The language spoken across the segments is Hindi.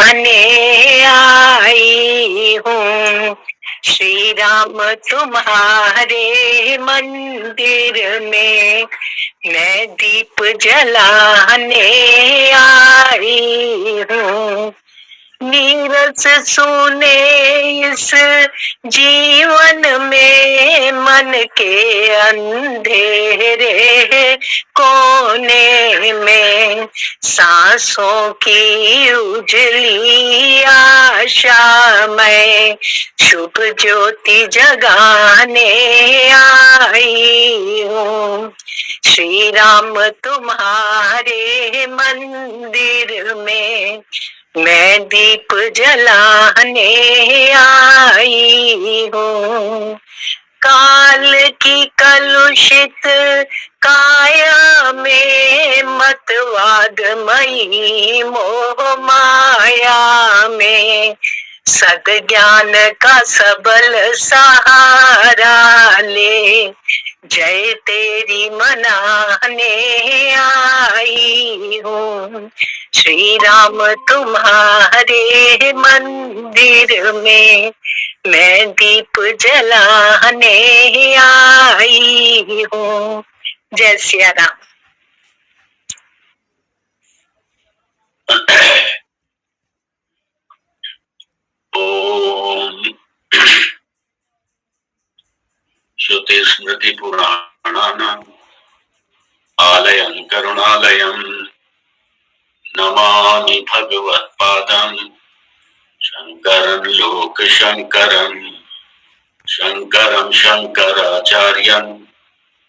जलाने आई हूँ। श्री राम तुम्हारे मंदिर में मैं दीप जलाने आई हूँ। नीरस सुने इस जीवन में मन के अंधेरे कोने में सांसों की उजली आशा में शुभ ज्योति जगाने आई हूँ। श्री राम तुम्हारे मंदिर में मैं दीप जलाने आई हूँ। काल की कलुषित काया में मतवाद मई मोह माया में सद्ज्ञान का सबल सहारा ले जय तेरी मनाने आई हूँ। श्री राम तुम्हारे मंदिर में मैं दीप जलाने आई हूँ। जय सिया राम। ओम श्रुति स्मृति पुराणानाम् आलयं करुणालयं नमामि भगवत्पादं शंकरं लोकशंकरं शंकरं शंकराचार्यं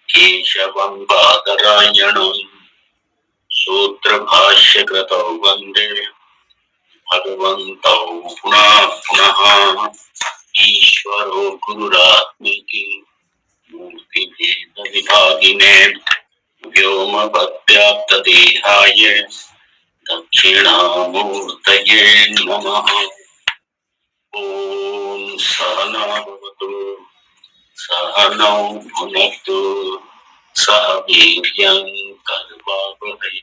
केशवं बादरायणं सूत्रभाष्यकृतौ वन्दे भगवन्तौ पुनः पुनः ईश्वरो गुरुरात्मिकी मूर्तिभेद विभागिने व्योमवद्व्याप्तदेहाय दक्षिणामूर्तये नमः। ॐ सहना भवतु सहनौ भुनक्तु सह वीर्यं कर्वावहै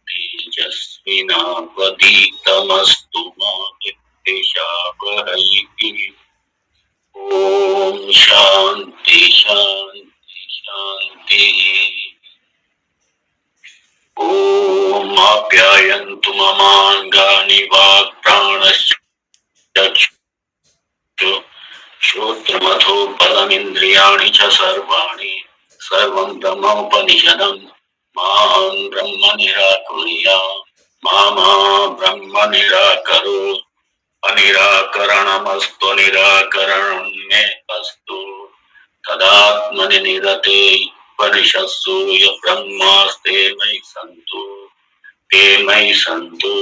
तेजस्विनावधीतमस्तु मा विद्विषावहै। ओम शांति शांति शांति। ओम आप्यायन्तु ममाङ्गानि वाक्प्राणश्चक्षु श्रोत्रमथो बलमिन्द्रियाणि च सर्वाणि सर्वं ब्रह्मोपनिषदं मां ब्रह्म निराकुर्यात् मा ब्रह्म निराकरोत्। अनिराकरणमस्तु निराकरणं मे अस्तु तदात्मनि निरते उपनिषत्सु यः ब्रह्मास्ते मयि सन्तु।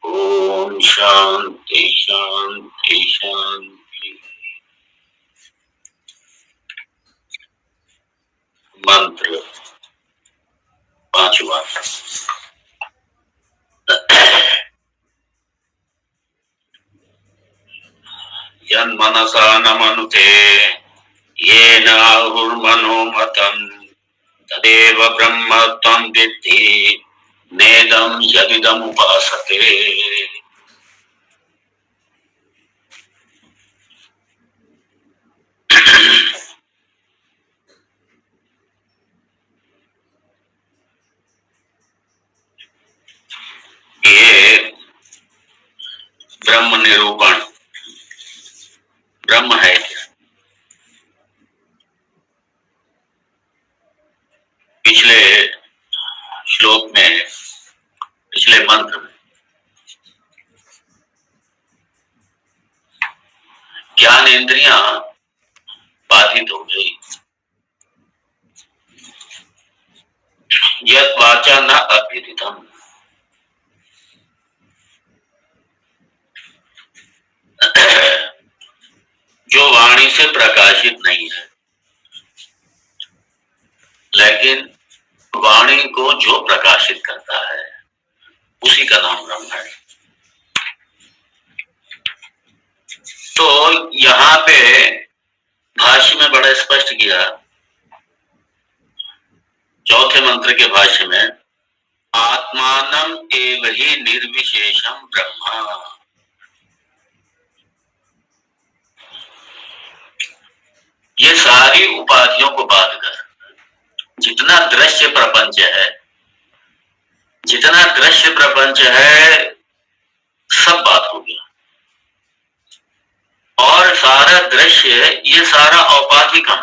ओम शांति शांति शांति। मंत्र पांचवा। यन्मनसा न मनुते येन आहुर्मनोमतं तदेव ब्रह्म त्वं विद्धि नेदं यदिदमुपासते। ये ब्रह्म निरूपण ब्रह्म है क्या? पिछले श्लोक में पिछले मंत्र में ज्ञान इंद्रियां बाधित हो गई। यद वाचा न अभ्युदितम, जो वाणी से प्रकाशित नहीं है, लेकिन वाणी को जो प्रकाशित करता है उसी का नाम ब्रह्म है। तो यहाँ पे भाष्य में बड़ा स्पष्ट किया, चौथे मंत्र के भाष्य में आत्मानम एव ही निर्विशेषम ब्रह्मा। सारी उपाधियों को बात कर, जितना दृश्य प्रपंच है, जितना दृश्य प्रपंच है, सब बात हो गया। और सारा दृश्य ये सारा औपाधिकम,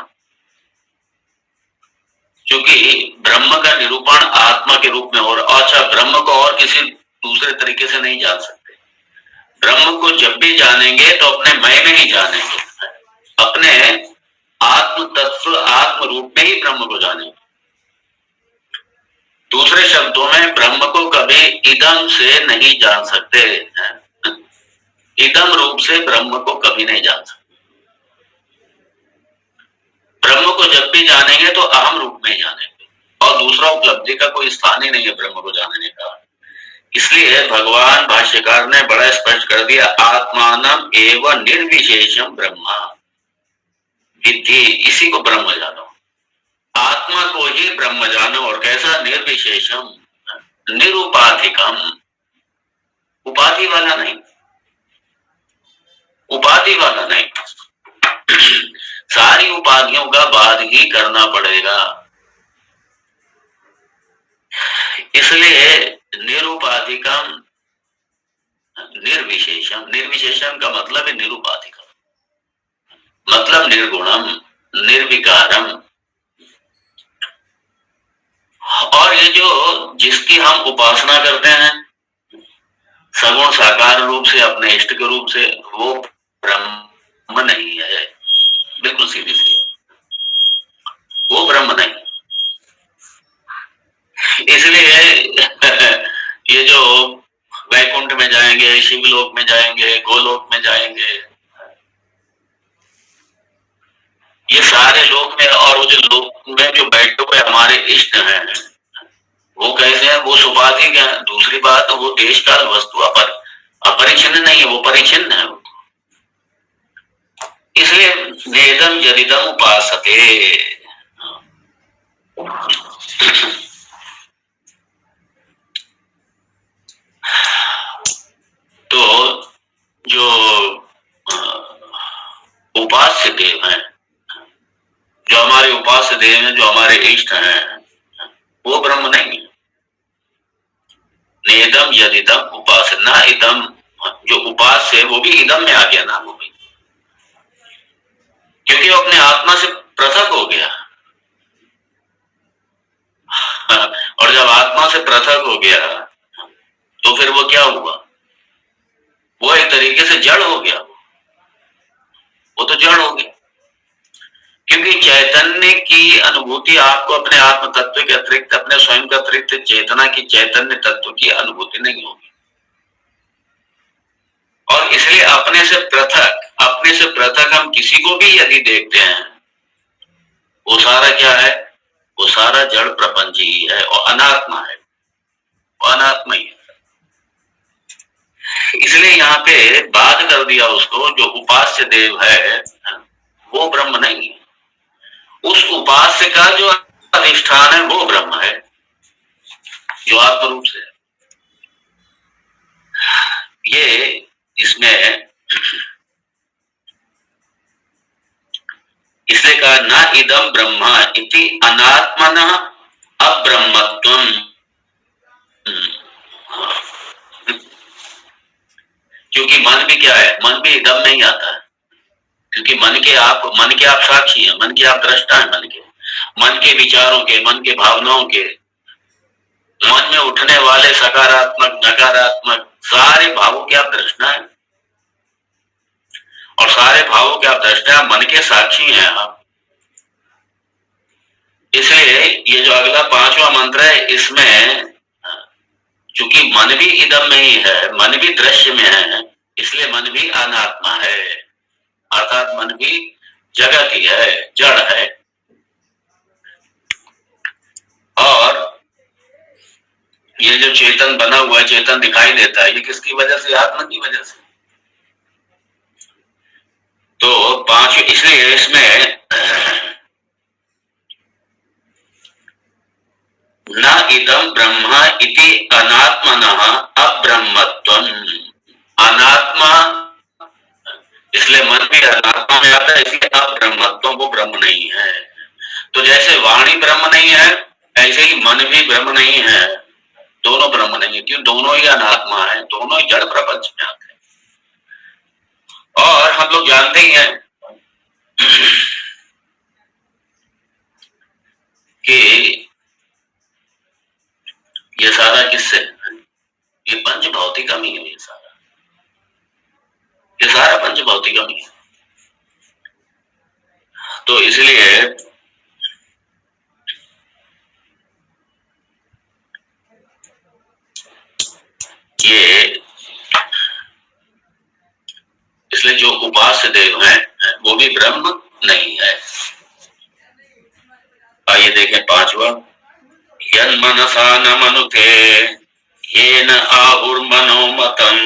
क्योंकि ब्रह्म का निरूपण आत्मा के रूप में हो रहा। अच्छा, ब्रह्म को और किसी दूसरे तरीके से नहीं जान सकते। ब्रह्म को जब भी जानेंगे तो अपने मय में ही जानेंगे, अपने आत्म तत्व आत्म रूप में ही ब्रह्म को जानेंगे। दूसरे शब्दों में ब्रह्म को कभी इदम से नहीं जान सकते, इदम रूप से ब्रह्म को कभी नहीं जान सकते। ब्रह्म को जब भी जानेंगे तो अहम रूप में जानेंगे, और दूसरा उपलब्धि का कोई स्थान ही नहीं है ब्रह्म को जानने का। इसलिए भगवान भाष्यकार ने बड़ा स्पष्ट कर दिया, आत्मानम एवं निर्विशेषम ब्रह्मा विद्धि, इसी को ब्रह्म जानो, आत्मा को ही ब्रह्म जानो। और कैसा? निर्विशेषम, निरुपाधिकम, उपाधि वाला नहीं, उपाधि वाला नहीं। सारी उपाधियों का बाद ही करना पड़ेगा। इसलिए निरुपाधिकम निर्विशेषम, निर्विशेषम का मतलब है निरुपाधिकम, मतलब निर्गुणम निर्विकारम। और ये जो जिसकी हम उपासना करते हैं सगुण साकार रूप से, अपने इष्ट के रूप से, वो ब्रह्म नहीं है, बिल्कुल सीधी सी, वो ब्रह्म नहीं। इसलिए ये जो वैकुंठ में जाएंगे, शिवलोक में जाएंगे, गोलोक में जाएंगे, ये सारे लोक में, और वो जो लोक में जो बैठे हुए हमारे इष्ट हैं, वो कैसे हैं? वो सुपाधिक हैं। दूसरी बात, वो देश काल वस्तु अपरिचिन्न नहीं है, वो परिचिन्न है। इसलिए नेदम यदिदम उपासते, तो जो उपास्य देव हैं, जो हमारे उपास्य देव हैं, जो हमारे इष्ट हैं, वो ब्रह्म नहीं है। नेदम यदिदम उपास्य, ना इदम, जो उपास्य है वो भी इदम में आ गया ना, वो भी, क्योंकि वो अपने आत्मा से पृथक हो गया। और जब आत्मा से पृथक हो गया तो फिर वो क्या हुआ? वो एक तरीके से जड़ हो गया, वो तो जड़ हो गया। क्योंकि चैतन्य की अनुभूति आपको अपने आत्म तत्व के अतिरिक्त, अपने स्वयं के अतिरिक्त चेतना की, चैतन्य तत्व की अनुभूति नहीं होगी। और इसलिए अपने से पृथक हम किसी को भी यदि देखते हैं, वो सारा क्या है? वो सारा जड़ प्रपंच ही है और अनात्मा है, वो अनात्मा ही है। इसलिए यहाँ पे बात कर दिया उसको, जो उपास्य देव है वो ब्रह्म नहीं है, उस उपास्य का जो अधिष्ठान है वो ब्रह्म है, जो आत्म रूप से है। ये इसमें इसलिए कहा, न इदम ब्रह्मा इति अनात्मनः अब्रह्मत्वम्। क्योंकि मन भी क्या है? मन भी इदम में ही आता है, क्योंकि मन के आप साक्षी हैं, मन के आप दृष्टा हैं, मन के विचारों के, मन के भावनाओं के, मन में उठने वाले सकारात्मक नकारात्मक सारे भावों के आप दृष्टा हैं, और सारे भावों के आप दृष्टा, मन के साक्षी हैं आप। इसलिए ये जो अगला 5वां मंत्र है, इसमें चूंकि मन भी इदम में ही है, मन भी दृश्य में है, इसलिए मन भी अनात्मा है, अर्थात मन भी जगत ही है, जड़ है। और ये जो चेतन बना हुआ है, चेतन दिखाई देता है, ये किसकी वजह से? आत्मा की वजह से। तो 5, इसलिए इसमें न इदम ब्रह्मा इति अनात्मनः अब्रह्मत्वम्, अनात्मा, इसलिए मन भी अनात्मा में आता है, इसलिए अब्रह्मत्व वो ब्रह्म नहीं है। तो जैसे वाणी ब्रह्म नहीं है, ऐसे ही मन भी ब्रह्म नहीं है, दोनों ब्रह्म नहीं है। क्यों? दोनों ही अनात्मा है, दोनों ही जड़ प्रपंच में आते हैं। और हम लोग जानते ही हैं कि ये सारा किससे, ये पंच भौतिकम ही है, ये सारा पंच भौतिकम ही है। तो इसलिए जो उपास्य देव हैं वो भी ब्रह्म नहीं है। आइए देखें 5वां, यन मनसा न मनुते येन आहुर्मनोमतं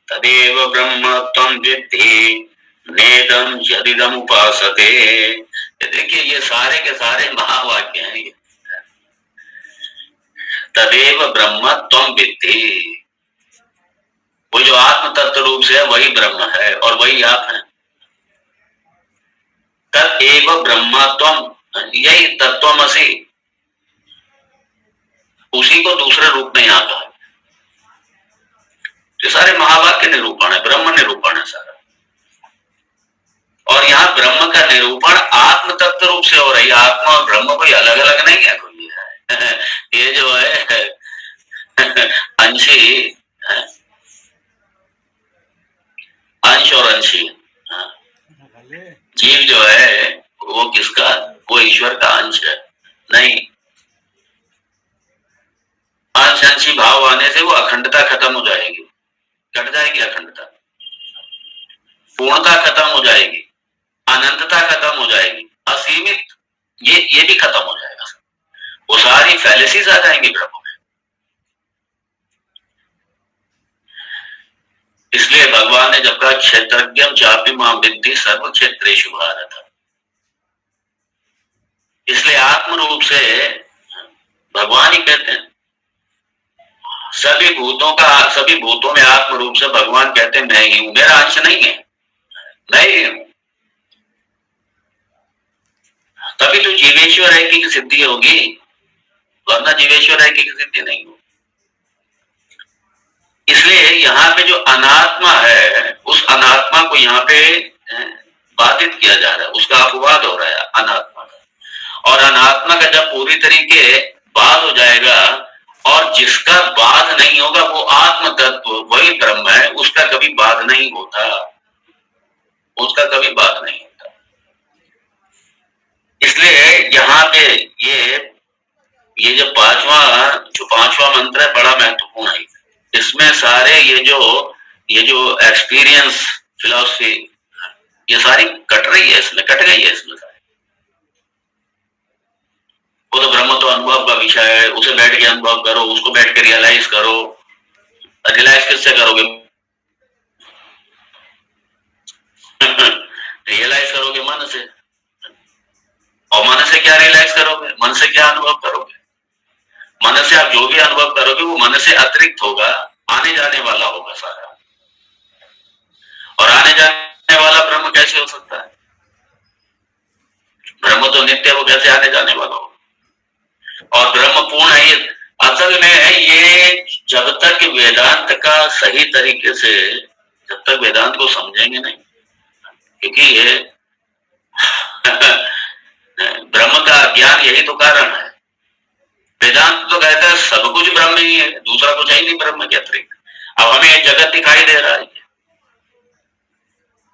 तदेव ब्रह्म त्वं विद्धि नेदं यदिदम उपासते। देखिए ये सारे के सारे महावाक्य हैं। तदेव ब्रह्म त्वं विद्धि, वो जो आत्म तत्व रूप से है वही ब्रह्म है और वही आप हैं। तदेव ब्रह्म त्वं, यही तत्वमसि, उसी को दूसरे रूप में यहाँ कहा। ये सारे महावाक्य निरूपण है, ब्रह्म निरूपण है सारा। और यहाँ ब्रह्म का निरूपण आत्म तत्व रूप से हो रही है। आत्मा और ब्रह्म कोई अलग अलग नहीं है, कोई है। ये जो है अंशी, अंश और अंशी, जीव जो है वो किसका, वो ईश्वर का अंश है नहीं। अंश अंशी भाव आने से वो अखंडता खत्म हो जाएगी, कट जाएगी अखंडता, पूर्णता खत्म हो जाएगी, अनंतता खत्म हो जाएगी, असीमित ये भी खत्म हो जाएगा। वो सारी फैलेसीज आ जाएंगी ब्रह्म में। इसलिए भगवान ने जब कहा क्षेत्रज्ञम चापि मां विद्धि सर्व क्षेत्रेषु भारत, इसलिए आत्म रूप से भगवान ही कहते हैं। सभी भूतों में आत्म रूप से भगवान कहते हैं मैं ही हूं, मेरा अंश नहीं है, मैं ही हूं। तभी तो जीवेश्वर है की सिद्धि होगी, वरना जीवेश्वर है की सिद्धि नहीं होगी। इसलिए यहाँ पे जो अनात्मा है, उस अनात्मा को यहाँ पे बाधित किया जा रहा है, उसका अपवाद हो रहा है अनात्मा का। और अनात्मा का जब पूरी तरीके बाध हो जाएगा, और जिसका बाध नहीं होगा वो आत्म तत्व वही ब्रह्म है, उसका कभी बाध नहीं होता, उसका कभी बाध नहीं होता। इसलिए यहाँ पे ये जो पांचवा मंत्र है बड़ा महत्वपूर्ण है। इसमें सारे ये जो एक्सपीरियंस फिलॉसफी ये सारी कट रही है, इसमें कट गई है इसमें सारी। वो तो ब्रह्म तो अनुभव का विषय है, उसे बैठ के अनुभव करो, उसको बैठ के रियलाइज करो। रियलाइज किससे करोगे? रियलाइज करोगे मन से। और मन से क्या रियलाइज करोगे? मन से क्या अनुभव करोगे? मन से आप जो भी अनुभव करोगे वो मन से अतिरिक्त होगा, आने जाने वाला होगा सारा। और आने जाने वाला ब्रह्म कैसे हो सकता है? ब्रह्म तो नित्य, वो कैसे आने जाने वाला होगा? और ब्रह्म पूर्ण है। ये असल में है, ये जब तक वेदांत का सही तरीके से, जब तक वेदांत को समझेंगे नहीं, क्योंकि ये ब्रह्म का ज्ञान यही तो कारण है। वेदांत तो कहता है सब कुछ ब्रह्म ही है, दूसरा कुछ है नहीं ब्रह्म के अतिरिक्त। अब हमें एक जगत दिखाई दे रहा है,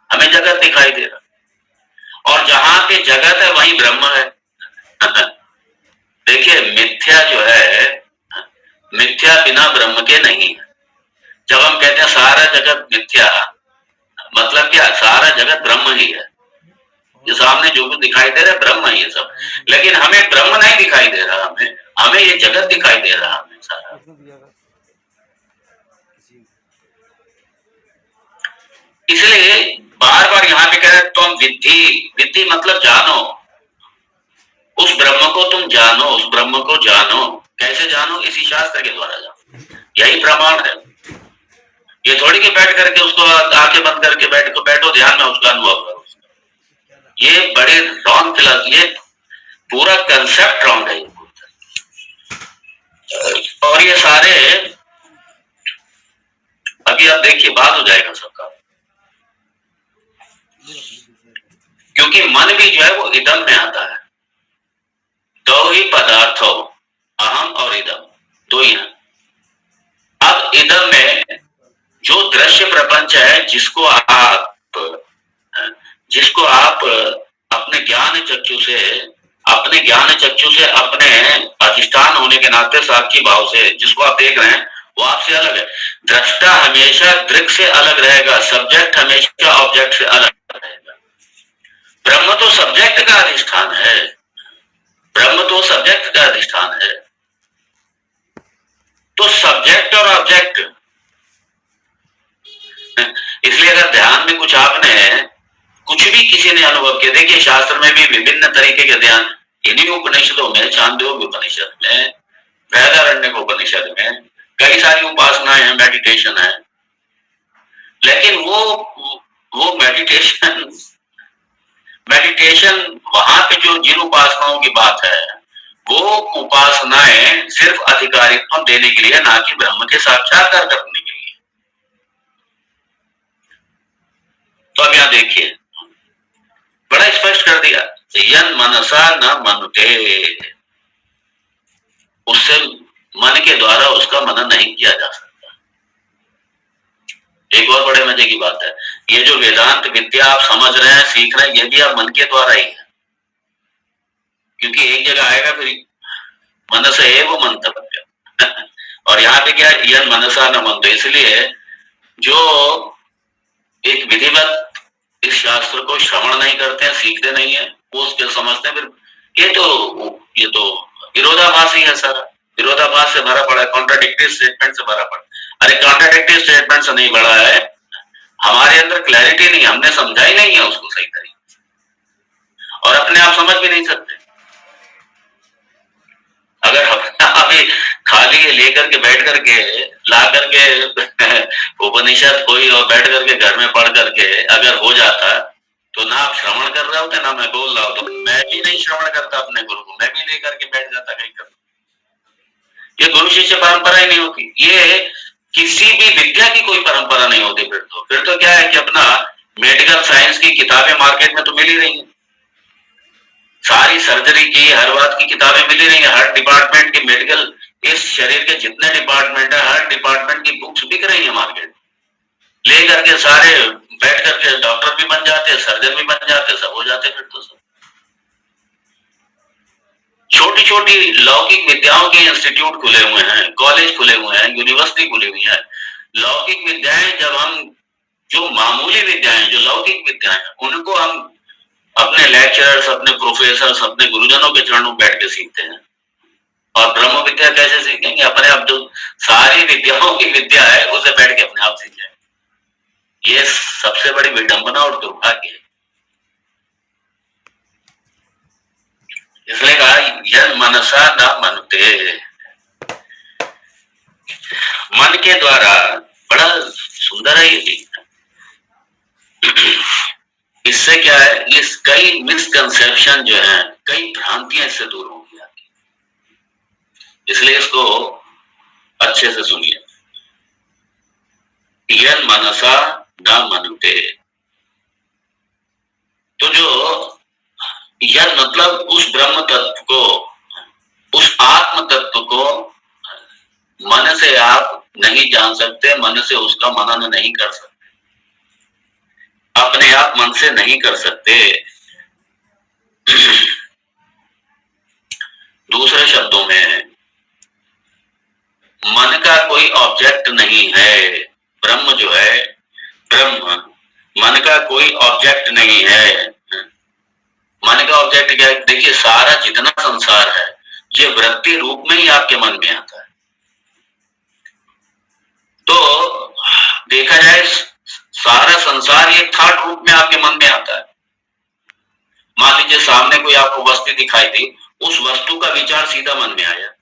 हमें जगत दिखाई दे रहा है, और जहां पे जगत है वहीं ब्रह्म है। देखिए मिथ्या जो है, मिथ्या बिना ब्रह्म के नहीं है। जब हम कहते हैं सारा जगत मिथ्या, मतलब क्या? सारा जगत ब्रह्म ही है। ये सामने जो भी दिखाई दे रहा है ब्रह्म ही है सब, लेकिन हमें ब्रह्म नहीं दिखाई दे रहा, हमें ये जगत दिखाई दे रहा है सारा। इसलिए बार बार यहाँ पे कह रहे तुम विद्धि मतलब जानो, उस ब्रह्म को तुम जानो, उस ब्रह्म को जानो। कैसे जानो? इसी शास्त्र के द्वारा जानो, यही प्रमाण है। ये थोड़ी कि बैठ करके उसको आंखें बंद करके बैठो ध्यान में उसका अनुभव करो। ये बड़े रॉन्ग फिलॉसफी, ये पूरा कंसेप्ट रॉन्ग है। और ये सारे अभी आप देखिए बात हो जाएगा सबका, क्योंकि मन भी जो है वो इदम में आता है। दो ही पदार्थ हो, अहम और इदम, दो ही हैं। अब इदम में जो दृश्य प्रपंच है, जिसको आप अपने ज्ञान चक्षु से अपने अधिष्ठान होने के नाते साक्षी भाव से जिसको आप देख रहे हैं, वो आपसे अलग है। दृष्टा हमेशा दृक् से अलग रहेगा, सब्जेक्ट हमेशा ऑब्जेक्ट से अलग रहेगा। ब्रह्म तो सब्जेक्ट का अधिष्ठान है, ब्रह्म तो सब्जेक्ट का अधिष्ठान है। तो सब्जेक्ट और ऑब्जेक्ट, इसलिए अगर ध्यान में कुछ भी किसी ने अनुभव किया, देखिए शास्त्र में भी विभिन्न तरीके के ध्यान, इन्हीं उपनिषदों में, छांदोग्य उपनिषद में, बृहदारण्यक उपनिषद में कई सारी उपासनाएं हैं, मेडिटेशन है। लेकिन वो मेडिटेशन वहां पे जो जिन उपासनाओं की बात है, वो उपासनाएं सिर्फ अधिकारित्व देने के लिए, ना कि ब्रह्म के साक्षात्कार करने के लिए। तो अब यहां देखिए बड़ा स्पष्ट कर दिया, यन मनसा न मनुते, उससे मन के द्वारा उसका मनन नहीं किया जा सकता। एक और बड़े मजे की बात है, ये जो वेदांत विद्या आप समझ रहे हैं, सीख रहे हैं, ये भी आप मन के द्वारा ही है। क्योंकि एक जगह आएगा फिर मनस एव मंतव्य और यहाँ पे क्या, यन मनसा न मनते, इसलिए जो एक विधिवत इस शास्त्र को श्रवण नहीं करते हैं, सीखते नहीं है, वो उसके समझते हैं फिर ये तो विरोधाभासी है, सारा विरोधाभास से भरा पड़ा है, कॉन्ट्राडिक्टरी स्टेटमेंट से भरा पड़ा। अरे कॉन्ट्राडिक्टरी स्टेटमेंट से नहीं भरा है, हमारे अंदर क्लैरिटी नहीं, हमने समझा ही नहीं है उसको सही तरीके से, और अपने आप समझ भी नहीं सकते। अगर अभी खाली लेकर के बैठ करके ला करके उपनिषद कोई और बैठ करके घर में पढ़ करके अगर हो जाता, तो ना आप श्रवण कर रहे होते, ना मैं बोल रहा होता, मैं भी नहीं श्रवण करता अपने गुरु को, मैं भी लेकर के बैठ जाता कहीं कर। ये गुरु शिष्य परंपरा ही नहीं होती, ये किसी भी विद्या की कोई परंपरा नहीं होती। फिर तो क्या है कि अपना मेडिकल साइंस की किताबें मार्केट में तो मिल ही रही है, सारी सर्जरी की, हर बात की किताबें मिल ही रही है, हर डिपार्टमेंट की, मेडिकल इस शरीर के जितने डिपार्टमेंट है, हर डिपार्टमेंट की बुक्स बिक रही है मार्केट। ले करके सारे बैठ करके डॉक्टर भी बन जाते, सर्जन भी बन जाते, सब हो जाते। फिर तो सब छोटी छोटी लौकिक विद्याओं के इंस्टीट्यूट खुले हुए हैं, कॉलेज खुले हुए हैं, यूनिवर्सिटी खुली हुई है। लौकिक विद्याएं, जब हम जो मामूली विद्याएं, जो लौकिक विद्याएं, उनको हम अपने लेक्चरर्स, अपने प्रोफेसर्स, अपने गुरुजनों के चरणों बैठ के सीखते हैं। और ब्रह्म विद्या कैसे सीखेंगे? अपने आप जो सारी विद्याओं की विद्या है, उसे बैठ के अपने आप सीख जाए। ये सबसे बड़ी विडंबना और दुर्भाग्य है। इसलिए कहा यन मनसा न मनते, मन के द्वारा, बड़ा सुंदर है ये। इससे क्या है, इस कई मिसकंसेप्शन जो है, कई भ्रांतियां इससे दूर होंगी आपकी। इसलिए इसको अच्छे से सुनिए, यन मनसा न मनुते। तो जो यन मतलब उस ब्रह्म तत्व को, उस आत्म तत्व को मन से आप नहीं जान सकते, मन से उसका मनन नहीं कर सकते, अपने आप मन से नहीं कर सकते। दूसरे शब्दों में, मन का कोई ऑब्जेक्ट नहीं है। ब्रह्म जो है, ब्रह्म मन का कोई ऑब्जेक्ट नहीं है। मन का ऑब्जेक्ट क्या है? देखिए सारा जितना संसार है, ये वृत्ति रूप में ही आपके मन में आता है। तो देखा जाए, सारा संसार ये थॉट रूप में आपके मन में आता है। मान लीजिए सामने कोई आपको वस्तु दिखाई दी, उस वस्तु का विचार सीधा मन में आया,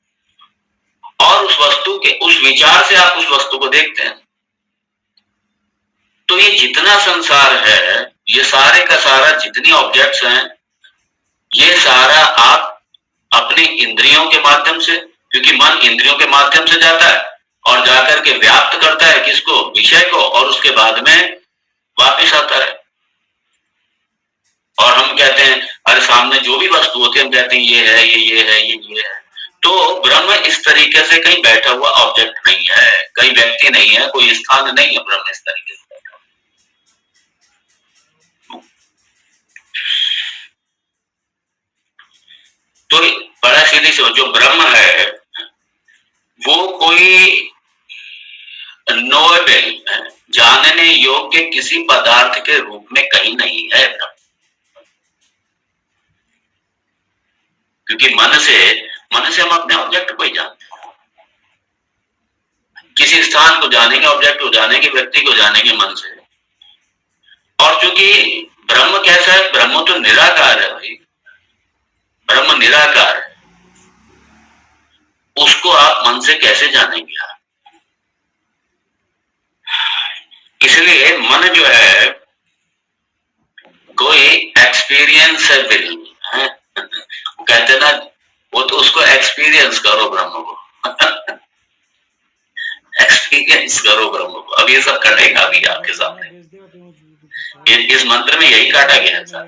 और उस वस्तु के उस विचार से आप उस वस्तु को देखते हैं। तो ये जितना संसार है, ये सारे का सारा जितनी ऑब्जेक्ट्स हैं, ये सारा आप अपनी इंद्रियों के माध्यम से, क्योंकि मन इंद्रियों के माध्यम से जाता है और जाकर के व्याप्त करता है किसको, विषय को, और उसके बाद में वापिस आता है। और हम कहते हैं अरे सामने जो भी वस्तु होती है हम कहते हैं ये है, ये है, ये है। तो ब्रह्म इस तरीके से कहीं बैठा हुआ ऑब्जेक्ट नहीं है, कहीं व्यक्ति नहीं है, कोई स्थान नहीं है, ब्रह्म इस तरीके से बैठा। तो बड़ा सीधी से जो ब्रह्म है वो कोई नोएबल, जानने योग्य किसी पदार्थ के रूप में कहीं नहीं है ब्रह्म, क्योंकि मन से हम अपने ऑब्जेक्ट को ही जानते हैं। किसी स्थान को जानेंगे, ऑब्जेक्ट को जानेंगे, व्यक्ति को जानेंगे मन से। और चूंकि ब्रह्म कैसा है, ब्रह्म तो निराकार है भाई, ब्रह्म निराकार है, उसको आप मन से कैसे जानेंगे आप? इसलिए मन जो है कोई एक्सपीरियंसेबल है, कहते ना, वो तो उसको एक्सपीरियंस करो ब्रह्म को एक्सपीरियंस करो ब्रह्म को। अब ये सब कटेगा अभी आपके सामने, इस मंत्र में यही काटा गया है सर।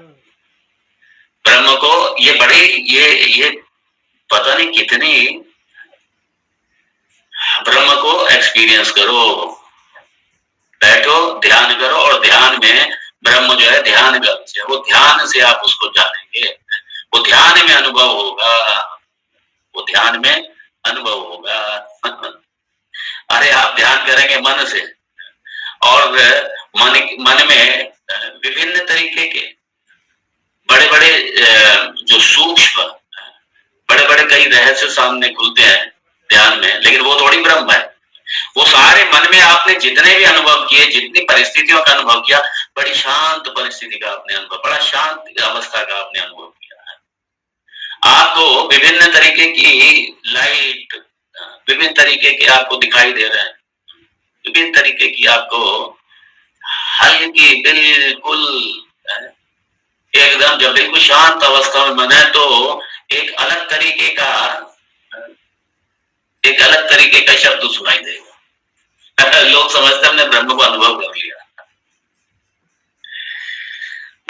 ब्रह्म को ये बड़े ये पता नहीं कितनी, ब्रह्म को एक्सपीरियंस करो, बैठो ध्यान करो, और ध्यान में ब्रह्म जो है ध्यान का विषय, वो ध्यान से आप उसको जानेंगे, वो ध्यान में अनुभव होगा, वो ध्यान में अनुभव होगा अरे आप ध्यान करेंगे मन से, और मन में विभिन्न तरीके के बड़े बड़े जो सूक्ष्म बड़े बड़े कई रहस्य सामने खुलते हैं ध्यान में, लेकिन वो थोड़ी ब्रह्म है। वो सारे मन में आपने जितने भी अनुभव किए, जितनी परिस्थितियों का अनुभव किया, बड़ी शांत परिस्थिति का आपने अनुभव, बड़ा शांत अवस्था का आपने अनुभव किया है। आपको विभिन्न तरीके की लाइट, विभिन्न तरीके के आपको दिखाई दे रहे हैं, विभिन्न तरीके की आपको हल्की बिल्कुल एकदम, जब बिल्कुल शांत अवस्था में मन है तो एक अलग तरीके का शब्द सुनाई देगा लोग समझते हमने ब्रह्म को अनुभव कर लिया।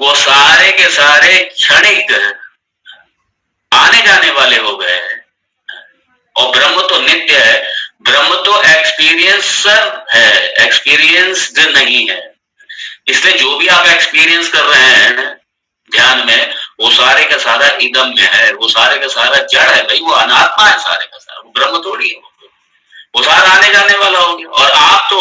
वो सारे के सारे क्षणिक आने जाने वाले हो गए, और ब्रह्म तो नित्य है, ब्रह्म तो एक्सपीरियंसर है, एक्सपीरियंस्ड नहीं है। इसलिए जो भी आप एक्सपीरियंस कर रहे हैं ध्यान में, वो सारे का सारा इदम में है, वो सारे का सारा जड़ है भाई, वो अनात्मा है सारे का सारा, वो ब्रह्म थोड़ी है, वो सारा आने जाने वाला हो गया। और आप तो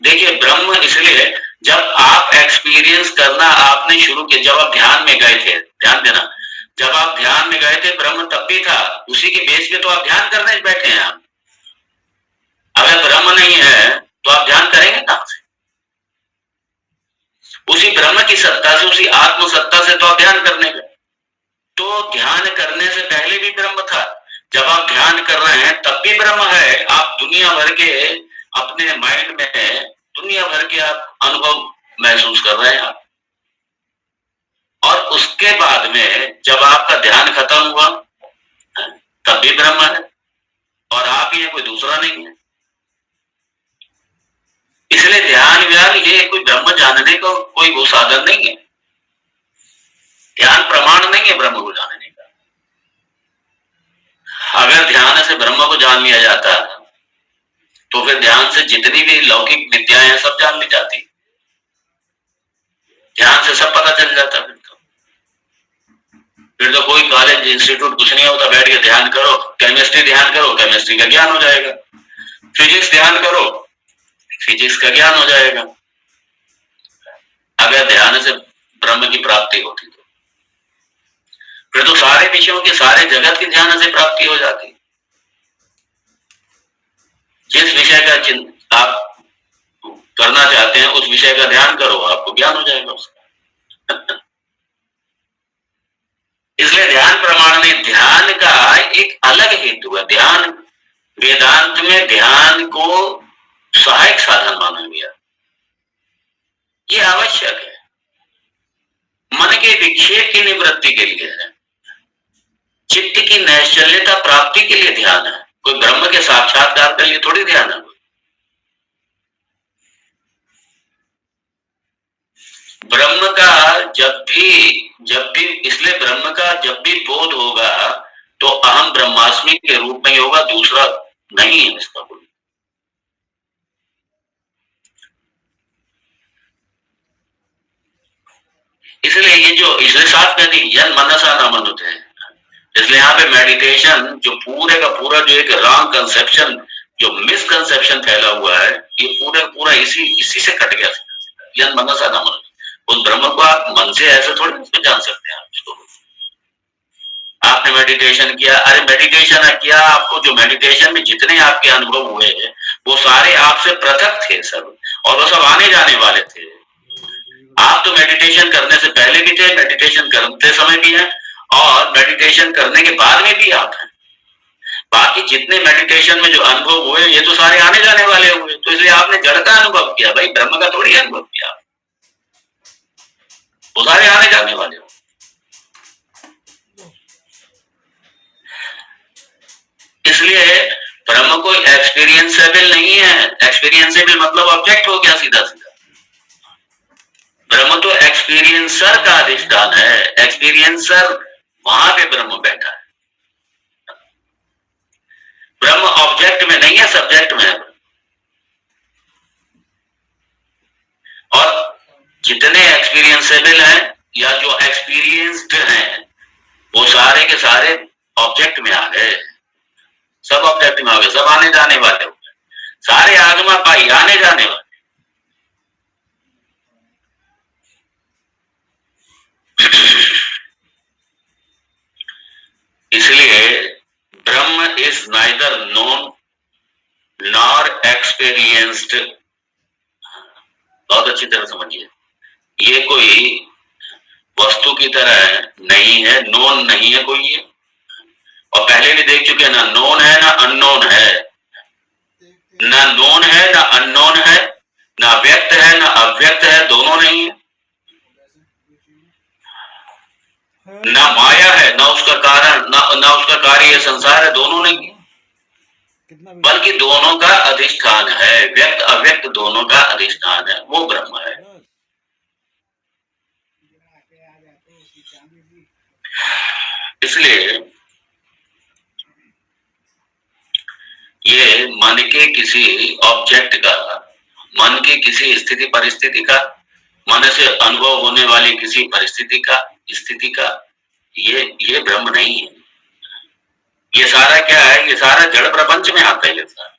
देखिए ब्रह्म, इसलिए जब आप एक्सपीरियंस करना आपने शुरू किया, जब आप ध्यान में गए थे, ध्यान देना, जब आप ध्यान में गए थे ब्रह्म तब भी था, उसी के बेस पे तो आप ध्यान करने बैठे हैं। आप अगर ब्रह्म नहीं है तो आप ध्यान करेंगे कहां से? उसी ब्रह्म की सत्ता से, उसी आत्म सत्ता से तो आप ध्यान करने गए। तो ध्यान करने से पहले भी ब्रह्म था, जब आप ध्यान कर रहे हैं तब भी ब्रह्म है। आप दुनिया भर के अपने माइंड में दुनिया भर के आप अनुभव महसूस कर रहे हैं आप, और उसके बाद में जब आपका ध्यान खत्म हुआ तब भी ब्रह्म है, और आप ही है, कोई दूसरा नहीं है। इसलिए ध्यान व्यान ये कोई ब्रह्म जानने का कोई वो साधन नहीं है, ध्यान प्रमाण नहीं है ब्रह्म को जानने का। अगर ध्यान से ब्रह्म को जान लिया जाता तो फिर ध्यान से जितनी भी लौकिक विद्याएं हैं सब जान ली जाती, ध्यान से सब पता चल जाता। फिर तो कोई कॉलेज इंस्टीट्यूट कुछ नहीं होता, बैठ के ध्यान करो, केमिस्ट्री ध्यान करो, केमिस्ट्री का ज्ञान हो जाएगा, फिजिक्स ध्यान करो, फिजिक्स का ज्ञान हो जाएगा। अगर ध्यान से ब्रह्म की प्राप्ति होती तो फिर तो सारे विषयों के, सारे जगत की ध्यान से प्राप्ति हो जाती। जिस विषय का आप करना चाहते हैं उस विषय का ध्यान करो, आपको ज्ञान हो जाएगा उसका इसलिए ध्यान प्रमाण में ध्यान का एक अलग हेतु है। ध्यान वेदांत में ध्यान को सहायक साधन माना गया, ये आवश्यक है। विक्षेप की निवृत्ति के लिए है, चित्त की नैश्चल्यता प्राप्ति के लिए ध्यान है। कोई ब्रह्म के साक्षात्कार के लिए थोड़ी ध्यान है। ब्रह्म का जब भी इसलिए ब्रह्म का जब भी बोध होगा तो अहम ब्रह्मास्मि के रूप में ही होगा, दूसरा नहीं है इसका कोई। इसलिए इसलिए साथ में थी यन मनसा न मनुते है। इसलिए यहाँ पे मेडिटेशन जो पूरे का पूरा जो एक रॉन्ग कंसेप्शन, जो मिसकंसेप्शन फैला हुआ है, ये पूरा इसी से कट गया। यन मनसा न मनुते, उस ब्रह्म को आप मन से ऐसे थोड़ी उसको जान सकते हैं। आपने मेडिटेशन किया, अरे मेडिटेशन किया, आपको जो मेडिटेशन में जितने आपके अनुभव हुए हैं वो सारे आपसे पृथक थे सब, और वो सब आने जाने वाले थे। आप तो मेडिटेशन करने से पहले भी थे, मेडिटेशन करते समय भी हैं, और मेडिटेशन करने के बाद में भी आप हैं। बाकी जितने मेडिटेशन में जो अनुभव हुए ये तो सारे आने जाने वाले हुए। तो इसलिए आपने जड़ का अनुभव किया, भाई ब्रह्म का थोड़ी अनुभव किया, वो सारे आने जाने वाले हो। इसलिए ब्रह्म कोई एक्सपीरियंसेबल नहीं है। एक्सपीरियंसेबल मतलब ऑब्जेक्ट हो गया सीधा सीधा। ब्रह्म तो एक्सपीरियंसर का अधिष्ठान है। एक्सपीरियंसर वहां पे ब्रह्म बैठा है। ब्रह्म ऑब्जेक्ट में नहीं है, सब्जेक्ट में है। और जितने एक्सपीरियंसेबल हैं या जो एक्सपीरियंस्ड हैं वो सारे के सारे ऑब्जेक्ट में आ गए। सब ऑब्जेक्ट में आ गए, सब आने जाने वाले हो गए, सारे आगमा पाई आने जाने वाले। इसलिए ब्रह्म is neither known nor experienced. बहुत अच्छी तरह समझिए, ये कोई वस्तु की तरह नहीं है, नोन नहीं है कोई ये। और पहले भी देख चुके हैं, ना नोन है ना अननोन है, ना नोन है ना अननोन है, ना व्यक्त है ना अव्यक्त है, दोनों नहीं है। ना माया है ना उसका कारण, ना उसका कार्य संसार है, दोनों नहीं है। बल्कि दोनों का अधिष्ठान है, व्यक्त अव्यक्त दोनों का अधिष्ठान है, वो ब्रह्म है। इसलिए ये मन के किसी ऑब्जेक्ट का, मन की किसी स्थिति परिस्थिति का, मन से अनुभव होने वाली किसी परिस्थिति का, स्थिति का, ये ब्रह्म नहीं है। ये सारा क्या है? ये सारा जड़ प्रपंच में आता है ये सारा।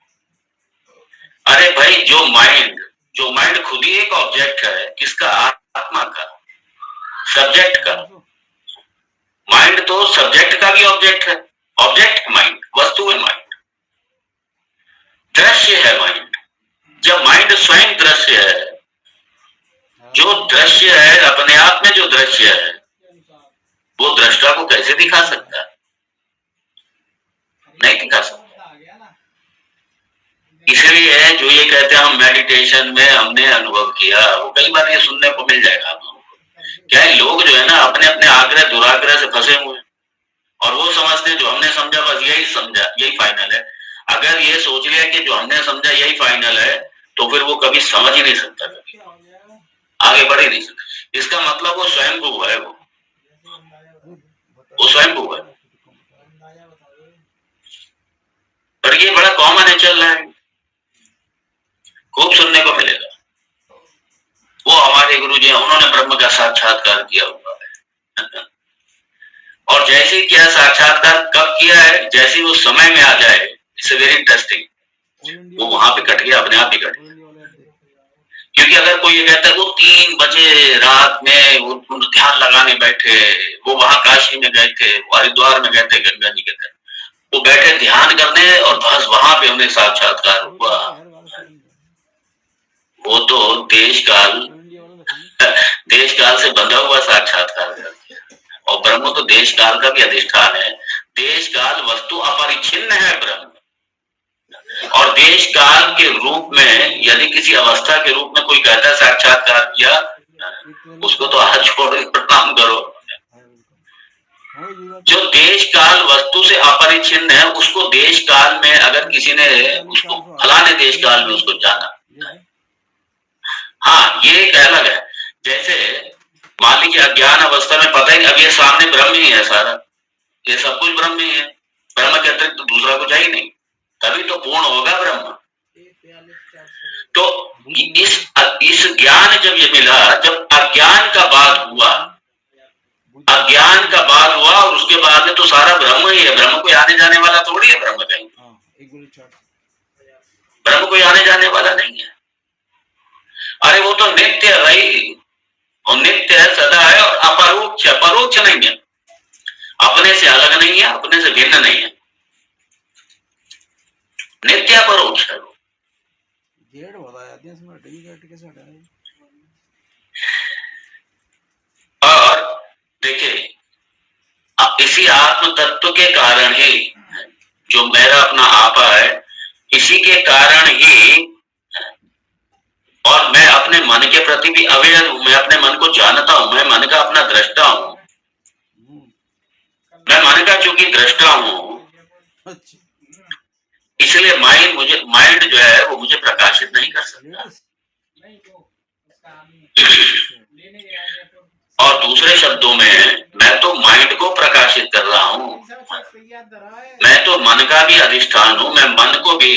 अरे भाई, जो माइंड खुद ही एक ऑब्जेक्ट है, किसका? आत्मा का, सब्जेक्ट का। माइंड तो सब्जेक्ट का भी ऑब्जेक्ट है। ऑब्जेक्ट माइंड, वस्तु है माइंड, दृश्य है माइंड। जब माइंड स्वयं दृश्य है, जो दृश्य है अपने आप में, जो दृश्य है वो दृष्टा को कैसे दिखा सकता है? नहीं दिखा सकता। इसलिए जो ये कहते हैं हम मेडिटेशन में हमने अनुभव किया, वो कई बार ये सुनने को मिल जाएगा आप लोगों को। क्या है, लोग जो है ना अपने अपने आग्रह दुराग्रह से फंसे हुए हैं, और वो समझते हैं जो हमने समझा बस यही समझा, यही फाइनल है। अगर ये सोच लिया कि जो हमने समझा यही फाइनल है, तो फिर वो कभी समझ ही नहीं सकता, कभी आगे बढ़ ही नहीं सकता। इसका मतलब वो स्वयंभू है, वो स्वयंभू है। पर ये बड़ा कॉमन है, चल रहा है, खूब सुनने को मिलेगा। वो हमारे गुरु जी हैं, उन्होंने ब्रह्म का साक्षात्कार किया हुआ है। और जैसे ही किया साक्षात्कार, कब किया है? जैसे वो समय में आ जाए, इट्स वेरी इंटरेस्टिंग, वो वहां पे कट गया, अपने आप ही कट गया। क्योंकि अगर कोई ये कहता है वो 3 बजे रात में वो ध्यान लगाने बैठे, वो वहां काशी में गए थे, हरिद्वार में गए थे गंगा जी के तट, वो बैठे ध्यान करने और बस वहां पे उन्हें साक्षात्कार हुआ, वो तो देश काल से बंधा हुआ साक्षात्कार कर दिया। और ब्रह्म तो देश काल का भी अधिष्ठान है। देश काल वस्तु अपरिच्छिन्न है ब्रह्म। और देश काल के रूप में यदि किसी अवस्था के रूप में कोई कहता है साक्षात्कार किया, उसको तो हाथ छोड़ प्रणाम करो, जो देश काल वस्तु से अपरिच्छिन्न है, उसको देश काल में अगर किसी ने उसको फलाने देश काल में उसको जाना, हाँ ये एक अलग है। जैसे मान लीजिए अज्ञान अवस्था में पता ही अब ये सामने ब्रह्म ही है, सारा ये सब कुछ ब्रह्म ही है, ब्रह्म के अतिरिक्त तो दूसरा कुछ है ही नहीं, तभी तो पूर्ण होगा ब्रह्म। तो इस ज्ञान जब ये मिला, जब अज्ञान का बाद हुआ, अज्ञान का बाद हुआ और उसके बाद में तो सारा ब्रह्म ही है, ब्रह्म कोई आने जाने वाला थोड़ी है, ब्रह्म कहीं, ब्रह्म कोई आने जाने वाला नहीं है। अरे वो तो नित्य है भाई, वो नित्य है, सदा है और अपरोक्ष, परोक्ष नहीं है, अपने से अलग नहीं है, अपने से भिन्न नहीं है, नित्य अपरोक्ष है। और देखिए इसी आत्म तत्व के कारण ही जो मेरा अपना आपा है, इसी के कारण ही, और मैं अपने मन के प्रति भी अवेयर हूं, मैं अपने मन को जानता हूं, मैं मन का अपना दृष्टा हूं, मैं मन का चूंकि दृष्टा हूं, इसलिए माइंड जो है वो मुझे प्रकाशित नहीं कर सकता। और दूसरे शब्दों में मैं तो माइंड को प्रकाशित कर रहा हूं, मैं तो मन का भी अधिष्ठान हूं, मैं मन को भी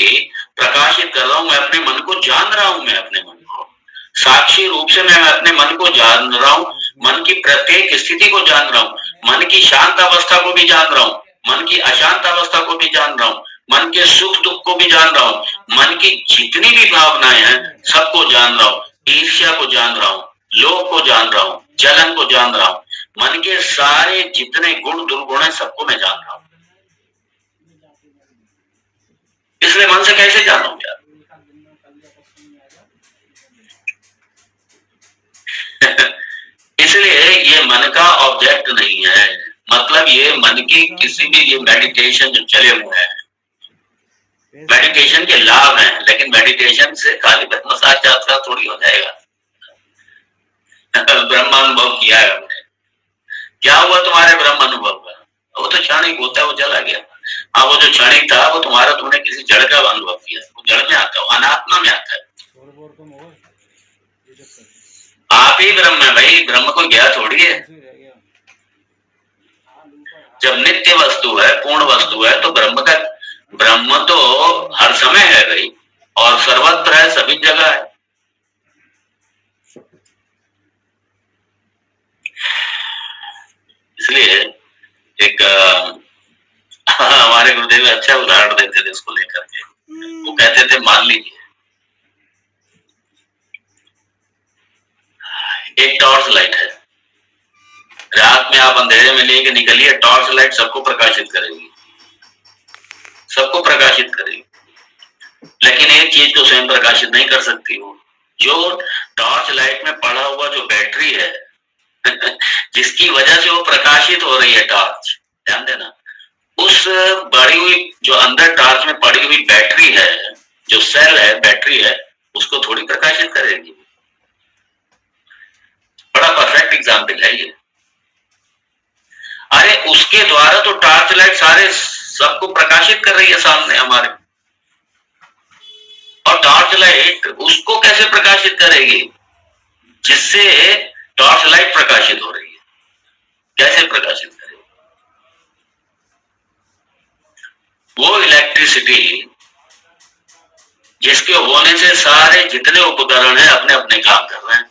प्रकाशित कर रहा हूं, मैं अपने मन को जान रहा हूं, मैं अपने मन को साक्षी रूप से मैं अपने मन को जान रहा हूं, मन की प्रत्येक स्थिति को जान रहा हूं, मन की शांत अवस्था को भी जान रहा हूं, मन की अशांत अवस्था को भी जान रहा हूं, मन के सुख दुख को भी जान रहा हूं, मन की जितनी भी भावनाएं हैं सबको जान रहा हूं, ईर्ष्या को जान रहा हूं, लोभ को जान रहा हूं, जलन को जान रहा हूं, मन के सारे जितने गुण दुर्गुण है सबको मैं जान रहा हूं। इसलिए मन से कैसे जानूं यार? इसलिए ये मन का ऑब्जेक्ट नहीं है, मतलब ये मन की किसी भी, ये मेडिटेशन जो चले हुए हैं, मेडिटेशन के लाभ हैं, लेकिन मेडिटेशन से खाली ब्रह्म साक्षात्कार थोड़ी हो जाएगा। ब्रह्मानुभव किया है हमने, क्या हुआ तुम्हारे ब्रह्म अनुभव का? वो तो क्षणिक होता है, वो चला गया। हाँ वो जो क्षणिक था वो तुम्हारा, तुमने किसी जड़ का अनुभव किया, वो जड़ में आता है, अनात्मा में आता है। आप ही ब्रह्म है भाई, ब्रह्म को गया थोड़ी है। जब नित्य वस्तु है, पूर्ण वस्तु है, तो ब्रह्म तो हर समय है भाई, और सर्वत्र है, सभी जगह है। इसलिए एक हमारे गुरुदेव अच्छा उदाहरण देते थे इसको लेकर के, वो कहते थे मान लीजिए एक टॉर्च लाइट है, रात में आप अंधेरे में लेके निकलिए, टॉर्च लाइट सबको प्रकाशित करेगी, सबको प्रकाशित करेगी, लेकिन एक चीज तो स्वयं प्रकाशित नहीं कर सकती हो, जो टॉर्च लाइट में पड़ा हुआ जो बैटरी है जिसकी वजह से वो प्रकाशित हो रही है टॉर्च, ध्यान देना, उस बड़ी हुई जो अंदर टॉर्च में पड़ी हुई बैटरी है, जो सेल है, बैटरी है, उसको थोड़ी प्रकाशित करेगी। बड़ा परफेक्ट एग्जाम्पल है ये। अरे उसके द्वारा तो टॉर्च लाइट सारे सबको प्रकाशित कर रही है सामने हमारे, और टॉर्च लाइट उसको कैसे प्रकाशित करेगी जिससे टॉर्च लाइट प्रकाशित हो रही है, कैसे प्रकाशित करेगी? वो इलेक्ट्रिसिटी जिसके होने से सारे जितने उपकरण हैं अपने अपने काम कर रहे हैं,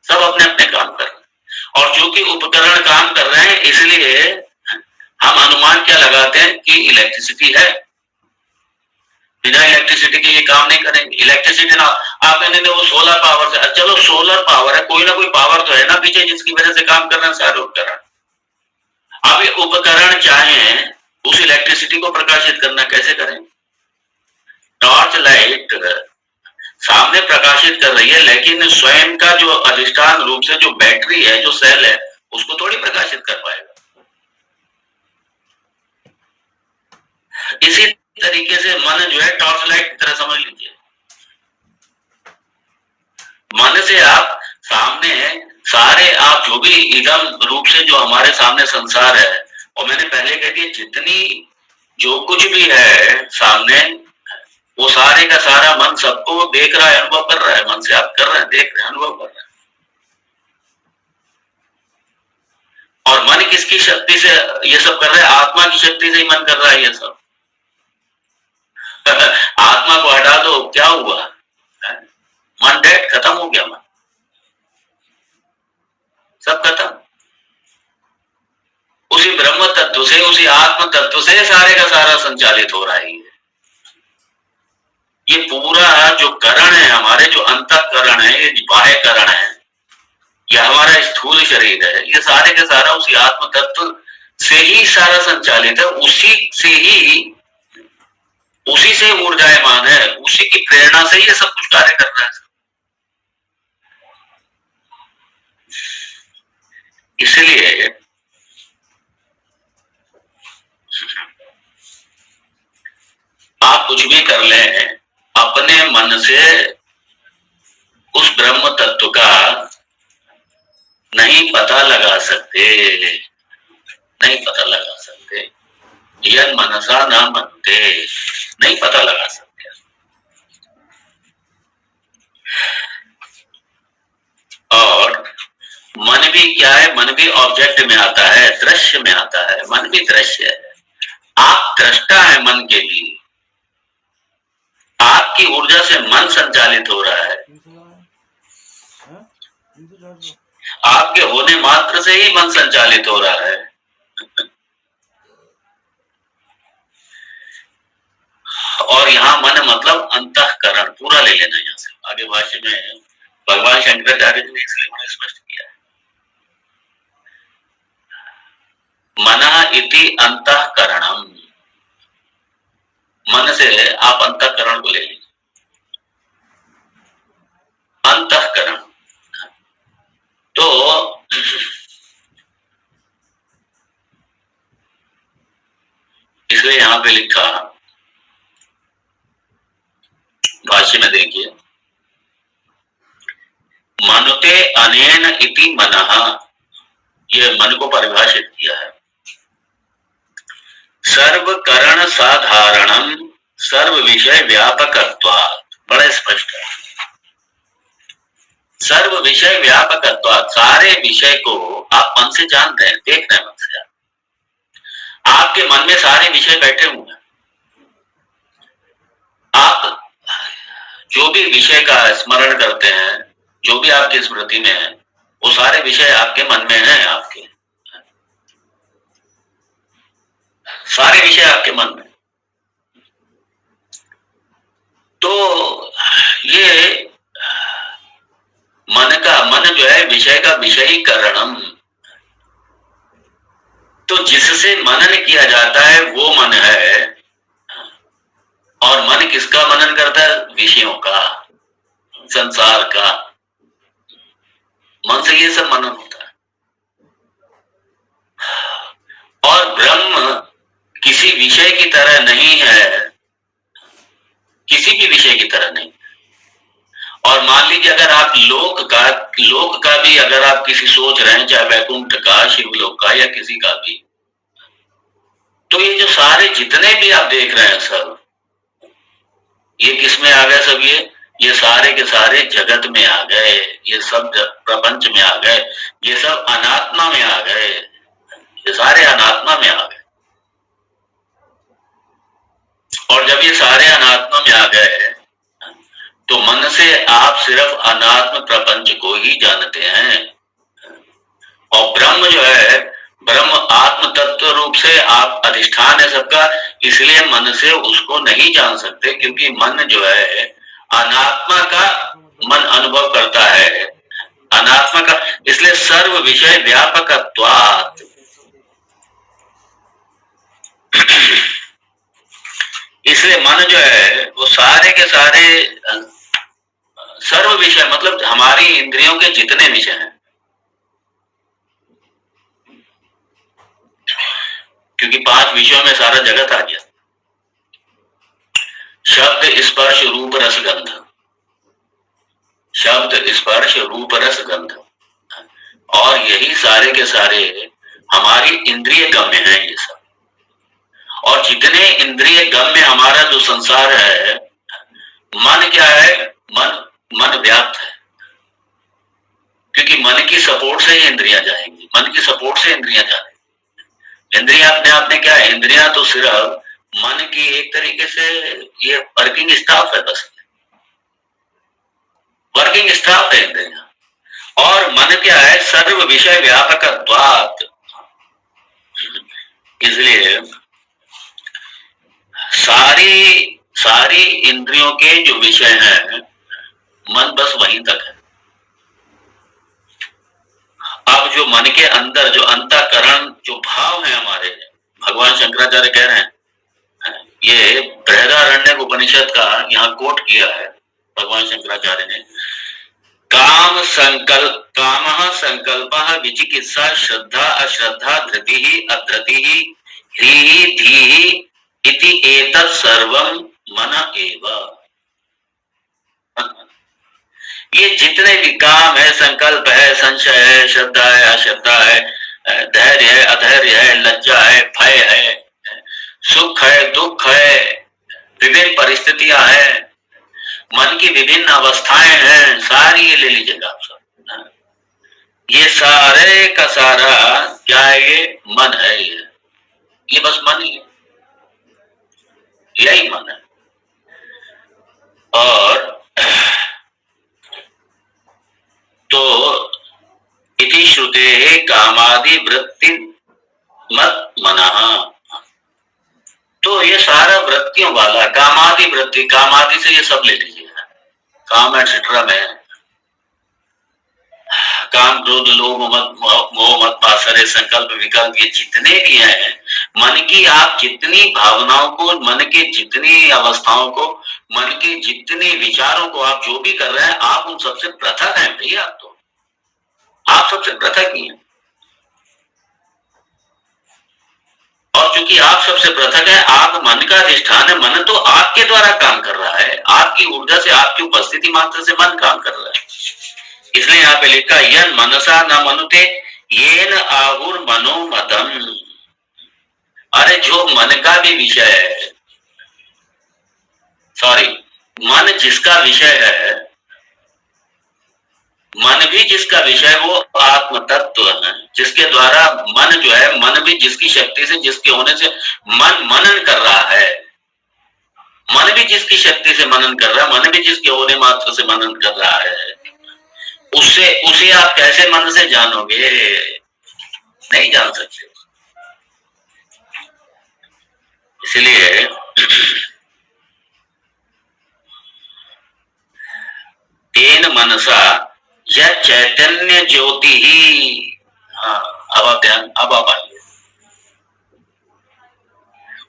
सब अपने अपने काम कर रहे हैं, और जो कि उपकरण काम कर रहे हैं इसलिए हम अनुमान क्या लगाते हैं कि इलेक्ट्रिसिटी है, बिना इलेक्ट्रिसिटी के ये काम नहीं करेंगे। इलेक्ट्रिसिटी ना आप कहते वो सोलर पावर से, चलो सोलर पावर है, कोई ना कोई पावर तो है ना पीछे जिसकी वजह से काम कर रहे हैं सारे उपकरण। अब ये उपकरण चाहे उस इलेक्ट्रिसिटी को प्रकाशित करना, कैसे करें? टॉर्च लाइट सामने प्रकाशित कर रही है, लेकिन स्वयं का जो अधिष्ठान रूप से जो बैटरी है, जो सेल है, उसको थोड़ी प्रकाशित कर पाएगा। इसी तरीके से मन जो है टॉर्च लाइट की तरह समझ लीजिए। मन से आप सामने सारे आप जो भी इदम रूप से जो हमारे सामने संसार है, और मैंने पहले कह दिया जितनी जो कुछ भी है सामने, वो सारे का सारा मन सबको देख रहा है, अनुभव कर रहा है। मन से आप कर रहे हैं, देख रहे हैं, अनुभव कर रहे हैं। और मन किसकी शक्ति से ये सब कर रहा है? आत्मा की शक्ति से ही मन कर रहा है ये सब। आत्मा को हटा दो, क्या हुआ? मन डेड, खत्म हो गया मन, सब खत्म। उसी ब्रह्म तत्व से, उसी आत्म तत्व से सारे का सारा संचालित हो रहा है। ये पूरा जो करण है, हमारे जो अंतःकरण है, ये बाह्य करण है, यह हमारा स्थूल शरीर है, ये सारे का सारा उसी आत्म तत्व से ही सारा संचालित है। उसी से ऊर्जायमान है, उसी की प्रेरणा से ये सब कुछ कार्य कर रहा है। इसलिए आप कुछ भी कर लें, अपने मन से उस ब्रह्म तत्व का नहीं पता लगा सकते, नहीं पता लगा सकते। यन मनसा न मनते, नहीं पता लगा सकते। और मन भी क्या है? मन भी ऑब्जेक्ट में आता है, दृश्य में आता है। मन भी दृश्य है, आप दृष्टा है मन के लिए। आपकी ऊर्जा से मन संचालित हो रहा है, आपके होने मात्र से ही मन संचालित हो रहा है। और यहाँ मन मतलब अंतःकरण पूरा ले लेना। यहाँ से आगे भाष्य में भगवान शंकराचार्य जी ने इसलिए बड़ा स्पष्ट किया है, मनः इति अंतःकरणम। मन से आप अंतःकरण को ले लीजिए, अंतःकरण। तो इसलिए यहां पे लिखा भाष्य में देखिए, मनुते अनेन इति मनः, ये मन को परिभाषित किया है। सर्व करण साधारणम सर्व विषय व्यापकत्वात्, बड़ा स्पष्ट है। सर्व विषय व्यापकत्वात्, सारे विषय को आप मन से जानते हैं, देख रहे हैं मन से। आपके मन में सारे विषय बैठे हुए हैं। आप जो भी विषय का स्मरण करते हैं, जो भी आपकी स्मृति में है, वो सारे विषय आपके मन में हैं। आपके सारे विषय आपके मन में। तो ये मन जो है विषय का विषयीकरणम, तो जिससे मनन किया जाता है वो मन है। और मन किसका मनन करता है? विषयों का, संसार का। मन से ये सब मनन होता है। और ब्रह्म किसी विषय की तरह नहीं है, किसी भी विषय की तरह नहीं। और मान लीजिए अगर आप लोक का भी अगर आप किसी सोच रहे हैं, चाहे वैकुंठ का, शिवलोक का, या किसी का भी, तो ये जो सारे जितने भी आप देख रहे हैं सब, ये किस में आ गए? सब ये सारे के सारे जगत में आ गए, ये सब प्रपंच में आ गए, ये सब अनात्मा में आ गए, ये सारे अनात्मा में आ गए। और जब ये सारे अनात्मा में आ गए, तो मन से आप सिर्फ अनात्म प्रपंच को ही जानते हैं। और ब्रह्म जो है, ब्रह्म आत्म तत्व रूप से आप अधिष्ठान है सबका, इसलिए मन से उसको नहीं जान सकते, क्योंकि मन जो है अनात्मा का मन अनुभव करता है, अनात्मा का। इसलिए सर्व विषय व्यापकत्वात्, इसलिए मन जो है वो सारे के सारे सर्व विषय, मतलब हमारी इंद्रियों के जितने विषय हैं, क्योंकि 5 विषयों में सारा जगत आ गया। शब्द स्पर्श रूप रस गंध, शब्द स्पर्श रूप रस गंध, और यही सारे के सारे हमारी इंद्रिय गम्य हैं ये सब। और जितने इंद्रिय गम्य हमारा जो संसार है, मन क्या है, मन व्याप्त है, क्योंकि मन की सपोर्ट से ही इंद्रियां जाएंगी, मन की सपोर्ट से इंद्रियां जाएंगी। इंद्रियां अपने आप में क्या है, इंद्रियां तो सिर्फ मन की एक तरीके से ये वर्किंग स्टाफ है, बस वर्किंग स्टाफ है इंद्रियां। और मन क्या है, सर्व विषय व्यापक। इसलिए सारी इंद्रियों के जो विषय हैं, मन बस वहीं तक है। अब जो मन के अंदर जो अंतःकरण जो भाव है हमारे, भगवान शंकराचार्य कह रहे हैं, ये बृहदारण्यक उपनिषद का यहाँ कोट किया है भगवान शंकराचार्य ने। काम संकल्प विचिकित्सा श्रद्धा अश्रद्धा धृति अधृति ह्रीः धीः इति एतत् सर्वं मन एव। ये जितने भी काम है, संकल्प है, संशय है, श्रद्धा है, अश्रद्धा है, धैर्य है, अधैर्य है, लज्जा है, भय है, सुख है, दुख है, विभिन्न परिस्थितियां हैं, मन की विभिन्न अवस्थाएं हैं, सारी ये ले लीजिएगा आप सब। ये सारे का सारा क्या है, ये मन है। ये बस मन ही है, यही मन है। और तो इति श्रुते कामादि वृत्ति मत मनः। तो ये सारा वृत्तियों वाला कामादि वृत्ति, कामादि से ये सब ले लीजिए, काम एटसेट्रा में काम क्रोध लोभ मोह मत मात्सर्य संकल्प विकल्प, ये जितने भी हैं, मन की आप जितनी भावनाओं को, मन के जितनी अवस्थाओं को, मन के जितने विचारों को आप जो भी कर रहे हैं, आप उन सबसे पृथक हैं भैया। आप सबसे पृथक ही हैं। और चूंकि आप सबसे पृथक है, आप मन का अधिष्ठान है, मन तो आपके द्वारा काम कर रहा है, आपकी ऊर्जा से, आपकी उपस्थिति मात्र से मन काम कर रहा है। इसलिए यहाँ पे लिखा यन मनसा न मनुते येन आहुर मनोमतम। अरे जो मन का भी विषय है, सॉरी, मन जिसका विषय है, मन भी जिसका विषय, वो आत्म तत्व है, जिसके द्वारा मन जो है, मन भी जिसकी शक्ति से, जिसके होने से मन मनन कर रहा है, मन भी जिसकी शक्ति से मनन कर रहा है, मन भी जिसके होने मात्र से मनन कर रहा है, उसे आप कैसे मन से जानोगे? नहीं जान सकते। इसलिए तेन मनसा यह चैतन्य ज्योति ही, अब आप ध्यान, अब आप आइए,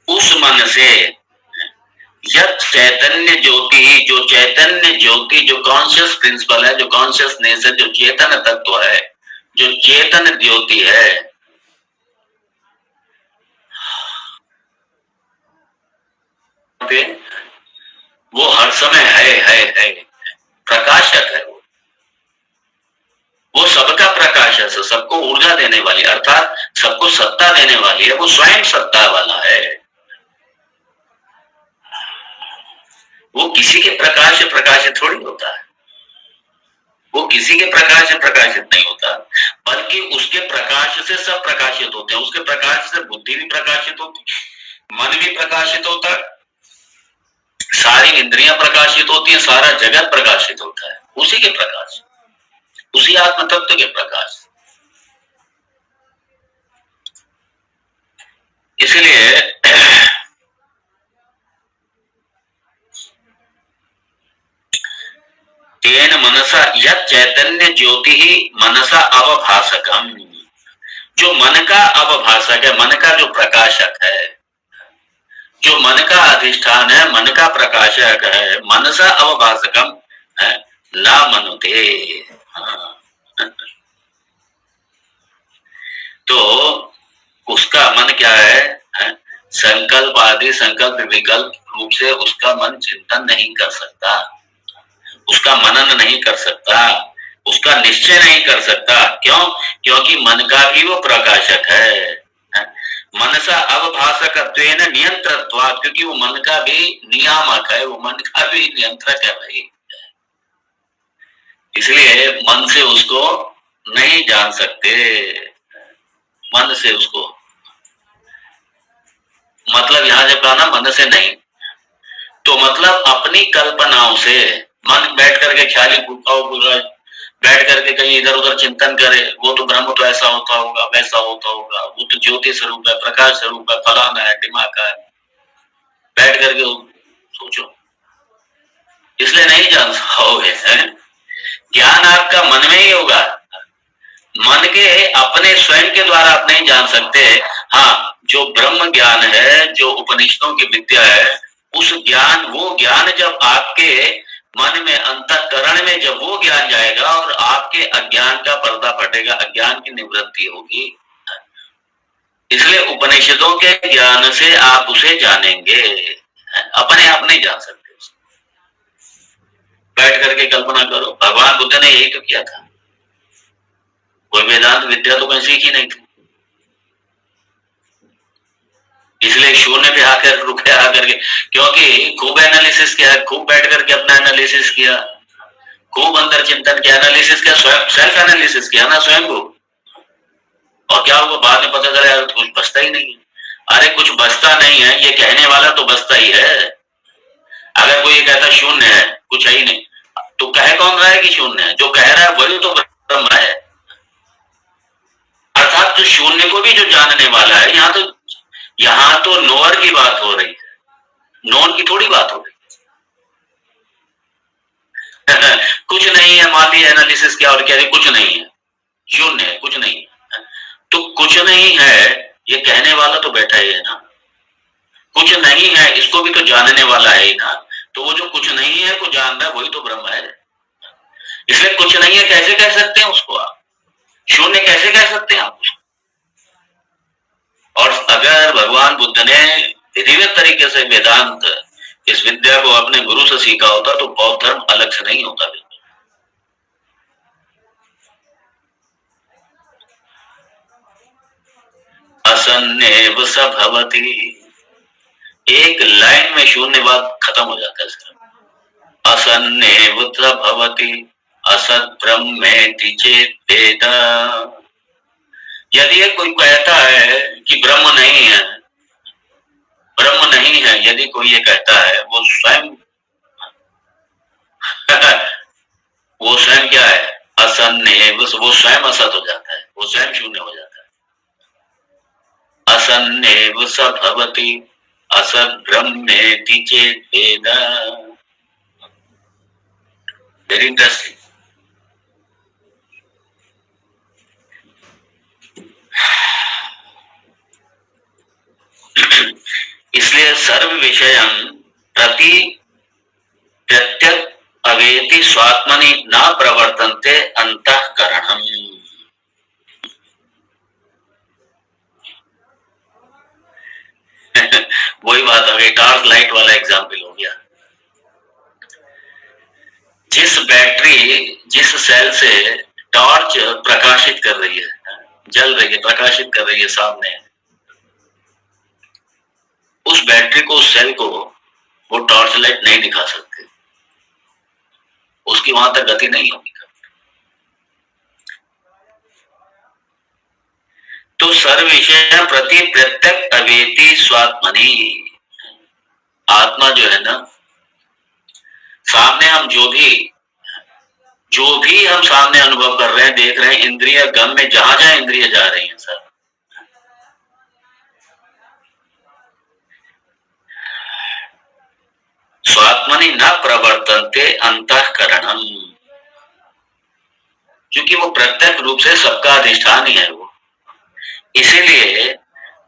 उस मन से यह चैतन्य ज्योति ही, जो चैतन्य ज्योति, जो कॉन्शियस प्रिंसिपल है, जो कॉन्शियसनेस है, जो चेतन तत्व है, जो चेतन ज्योति है, वो हर समय है, प्रकाशक है। वो सबका प्रकाश है, सबको ऊर्जा देने वाली, अर्थात सबको सत्ता देने वाली है। वो स्वयं सत्ता वाला है। वो किसी के प्रकाश से प्रकाशित थोड़ी होता है, वो किसी के प्रकाश से प्रकाशित नहीं होता, बल्कि उसके प्रकाश से सब प्रकाशित होते हैं। उसके प्रकाश से बुद्धि भी प्रकाशित होती है, मन भी प्रकाशित होता है, सारी इंद्रियां प्रकाशित होती है, सारा जगत प्रकाशित होता है उसी के प्रकाश, उसी आत्म तत्व के प्रकाश। इसलिए तेन मनसा यह चैतन्य ज्योति ही मनसा अवभासकम, जो मन का अवभाषक है, मन का जो प्रकाशक है, जो मन का अधिष्ठान है, मन का प्रकाशक है, मनसा अवभाषकम है, ना मनुते। तो उसका मन क्या है? संकल्प आदि संकल्प विकल्प रूप से उसका मन चिंतन नहीं कर सकता, उसका मनन नहीं कर सकता, उसका निश्चय नहीं कर सकता। क्यों? क्योंकि मन का भी वो प्रकाशक है। मनसा अवभाषकत्वेन नियंत्रत्वात्, क्योंकि वो मन का भी नियामक है, वो मन का भी नियंत्रक है भाई। इसलिए मन से उसको नहीं जान सकते, मन से उसको, मतलब यहां जब कहा ना मन से नहीं, तो मतलब अपनी कल्पनाओं से मन बैठ करके ख्याली बैठ करके कहीं इधर उधर चिंतन करे, वो तो ब्रह्म तो ऐसा होता होगा, वैसा होता होगा, वो तो ज्योति स्वरूप है, प्रकाश स्वरूप है, फलाना है, दिमाग है, बैठ करके सोचो, इसलिए नहीं जान पाओगे। ज्ञान आपका मन में ही होगा, मन के अपने स्वयं के द्वारा आप नहीं जान सकते। हाँ, जो ब्रह्म ज्ञान है, जो उपनिषदों की विद्या है, उस ज्ञान, वो ज्ञान जब आपके मन में, अंतःकरण में जब वो ज्ञान जाएगा और आपके अज्ञान का पर्दा फटेगा, अज्ञान की निवृत्ति होगी। इसलिए उपनिषदों के ज्ञान से आप उसे जानेंगे, अपने आप नहीं जान सकते। बैठ करके कल्पना करो, भगवान बुद्ध ने यही तो किया था, कोई वेदांत विद्या तो कहीं सीखी नहीं थी, इसलिए शून्य पे आकर रुके आकर के, क्योंकि खूब एनालिसिस किया, खूब बैठ करके अपना एनालिसिस किया, खूब अंदर चिंतन किया, एनालिसिस किया, स्वयं सेल्फ एनालिसिस किया ना स्वयं को, और क्या हुआ बाद में पता चला यार कुछ बचता ही नहीं है। अरे कुछ बचता नहीं है, ये कहने वाला तो बचता ही है। अगर कोई कहता शून्य है, कुछ है ही नहीं, तो कह कौन रहा है कि शून्य है? जो कह रहा है वही तो ब्रह्म है। अर्थात जो शून्य को भी जो जानने वाला है, यहाँ तो नोअर की बात हो रही है, नॉन की थोड़ी बात हो रही है। कुछ नहीं है, मान लिया एनालिसिस किया और कह रहे कुछ नहीं है, शून्य है, कुछ नहीं है, तो कुछ नहीं है ये कहने वाला तो बैठा ही है ना, कुछ नहीं है इसको भी तो जानने वाला है ही ना, तो वो जो कुछ नहीं है को जान रहा है वही तो ब्रह्म है। इसलिए कुछ नहीं है कैसे कह सकते हैं उसको आप, शून्य कैसे कह सकते हैं आप उसको? और अगर भगवान बुद्ध ने विधिवत तरीके से वेदांत इस विद्या को अपने गुरु से सीखा होता तो बौद्ध धर्म अलग से नहीं होता। असन्नेव स भवति, एक लाइन में शून्यवाद खत्म हो जाता है इसका। असन्नेव स भवति असत ब्रह्मेति चेत् वेद। यदि कोई कहता है कि ब्रह्म नहीं है, ब्रह्म नहीं है, यदि कोई ये कहता है, वो स्वयं वो स्वयं क्या है? असन्नेव, वो स्वयं असत हो जाता है, वो स्वयं शून्य हो जाता है। असन्नेव स भवति असत ब्रह्मेति चेत् वेद। Very interesting. इसलिए सर्व विषयं प्रति प्रत्यक अवेति स्वात्मनि न प्रवर्तन्ते अंतःकरणम्। वही बात आ गई, टॉर्च लाइट वाला एग्जाम्पल हो गया। जिस बैटरी, जिस सेल से टॉर्च प्रकाशित कर रही है, जल रही है, प्रकाशित कर रही है सामने, उस बैटरी को, उस सेल को वो टॉर्च लाइट नहीं दिखा सकते, उसकी वहां तक गति नहीं होगी। तो सर्व विषय प्रति प्रत्यक अवेति स्वात्मनि, आत्मा जो है ना, सामने हम जो भी हम सामने अनुभव कर रहे हैं, देख रहे हैं, इंद्रिय गम में जहां जहां इंद्रिय जा रही हैं सर, स्वात्मनि न प्रवर्तन्ते अंतःकरणम्, क्योंकि वो प्रत्यक्ष रूप से सबका अधिष्ठान ही है वो, इसीलिए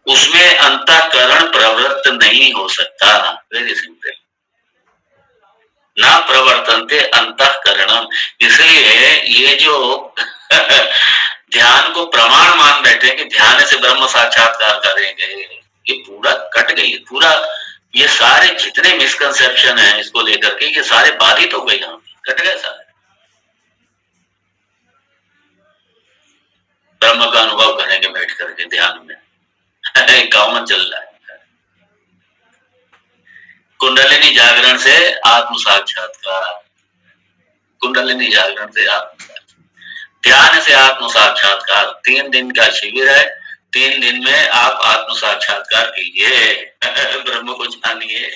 उसमें अंतःकरण प्रवृत्त नहीं हो सकता। वेरी सिंपल, ना प्रवर्तन्ते अंतःकरणम। इसलिए ये जो ध्यान को प्रमाण मान बैठे कि ध्यान से ब्रह्म साक्षात्कार करेंगे, ये पूरा कट गई, पूरा ये सारे जितने मिसकंसेप्शन हैं इसको लेकर के, ये सारे बाधित हो गए, यहाँ कट गए सारे। ब्रह्म का अनुभव करेंगे बैठ करके ध्यान में। कॉमन चल रहा है। कुंडलिनी जागरण से आत्म साक्षात्कार, कुंडलिनी जागरण से ध्यान से आत्म साक्षात्कार। 3 दिन का शिविर है, 3 दिन में आप आत्म साक्षात्कार कीजिए, ब्रह्म को जानिए।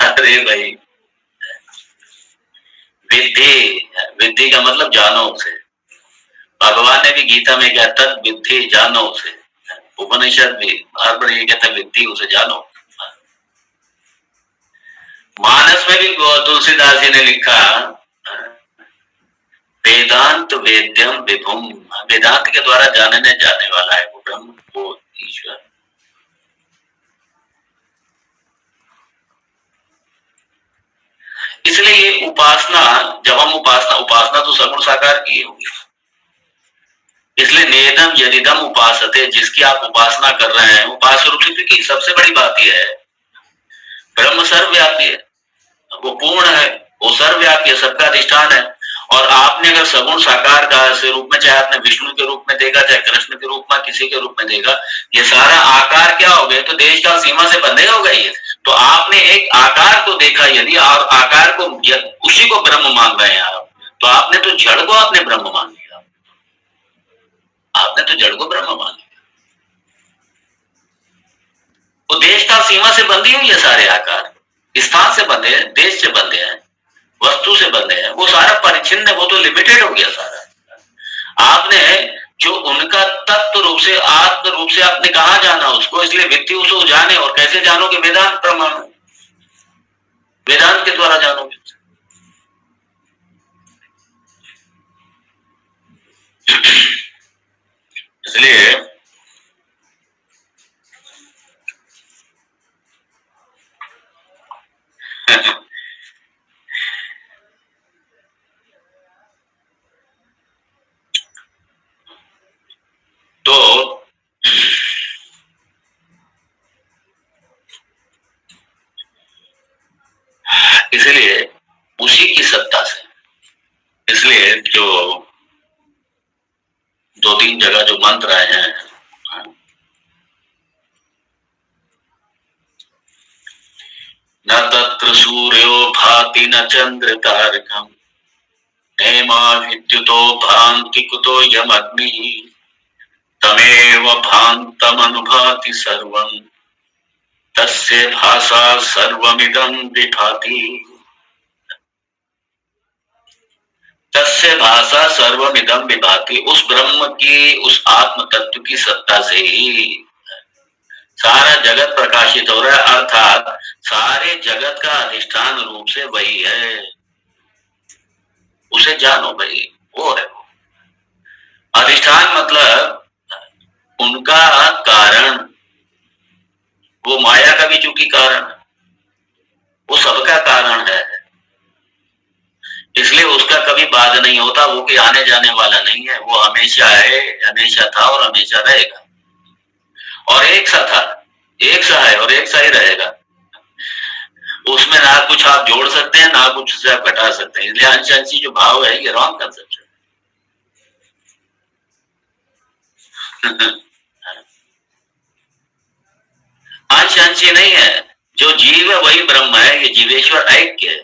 अरे भाई, विद्धि, विद्धि का मतलब जानो उसे। भगवान ने भी गीता में क्या, तद विद्धि जानो उसे। उपनिषद भी हर बार ये कहता है विद्धि उसे जानो। मानस में भी तुलसीदास जी ने लिखा, वेदांत वेद्यम विभुम, वेदांत के द्वारा जानने जाने वाला है वो ब्रह्म, वो ईश्वर। इसलिए ये उपासना, जब हम उपासना तो सगुण साकार की होगी, इसलिए नेदम यदिदम उपासते, जिसकी आप उपासना कर रहे हैं उपास्य रूप से, क्योंकि सबसे बड़ी बात यह है ब्रह्म सर्वव्यापी है, वो पूर्ण है, वो सर्वव्यापी है, सबका अधिष्ठान है। और आपने अगर सगुण साकार का से रूप में, चाहे आपने विष्णु के रूप में देखा, चाहे कृष्ण के रूप में, किसी के रूप में देखा, ये सारा आकार क्या हो गए, तो देश काल सीमा से बंधे हो गई है। तो आपने एक आकार को देखा यदि, और आकार को उसी को ब्रह्म मान रहे हैं आप, तो आपने तो जड़ को आपने ब्रह्म मान लिया, आपने तो जड़ को ब्रह्म मान लिया। वो देश काल सीमा से बंधी हुई है, सारे आकार स्थान से बंधे हैं, देश से बंधे हैं, वस्तु से बंधे हैं, वो सारा परिचिन्न है, वो तो लिमिटेड हो गया सारा। आपने जो उनका तत्व रूप से, आत्म रूप से आपने कहा जाना उसको, इसलिए विद्धि उसको जाने। और कैसे जानोगे, वेदांत प्रमाण, वेदांत के द्वारा जानोगे। इसलिए तो इसलिए उसी की सत्ता से, इसलिए जो 2-3 जगह जो मंत्र आए हैं, न तत्र सूर्यो भाति न चंद्र तारकम, नेमा विद्युतो भान्ति कुतो यमग्नि, तमेव भान्तम अनुभाति सर्वं, तस्य भासा सर्वमिदं विभाति, तस्य भाषा सर्वमिदं विभाति। उस ब्रह्म की, उस आत्म तत्व की सत्ता से ही सारा जगत प्रकाशित हो रहा है, अर्थात सारे जगत का अधिष्ठान रूप से वही है। उसे जानो भाई, वो है वो अधिष्ठान, मतलब उनका कारण, वो माया का भी चूंकि कारण, वो सबका कारण है, इसलिए उसका कभी बाद नहीं होता, वो कि आने जाने वाला नहीं है, वो हमेशा है, हमेशा था और हमेशा रहेगा, और एक सा था, एक सा है और एक सा ही रहेगा। उसमें ना कुछ आप जोड़ सकते हैं, ना कुछ से आप घटा सकते हैं। इसलिए अंश अंशी जो भाव है, ये रॉन्ग कंसेप्ट है। अंश अंशी नहीं है, जो जीव है वही ब्रह्म है, ये जीवेश्वर ऐक्य है।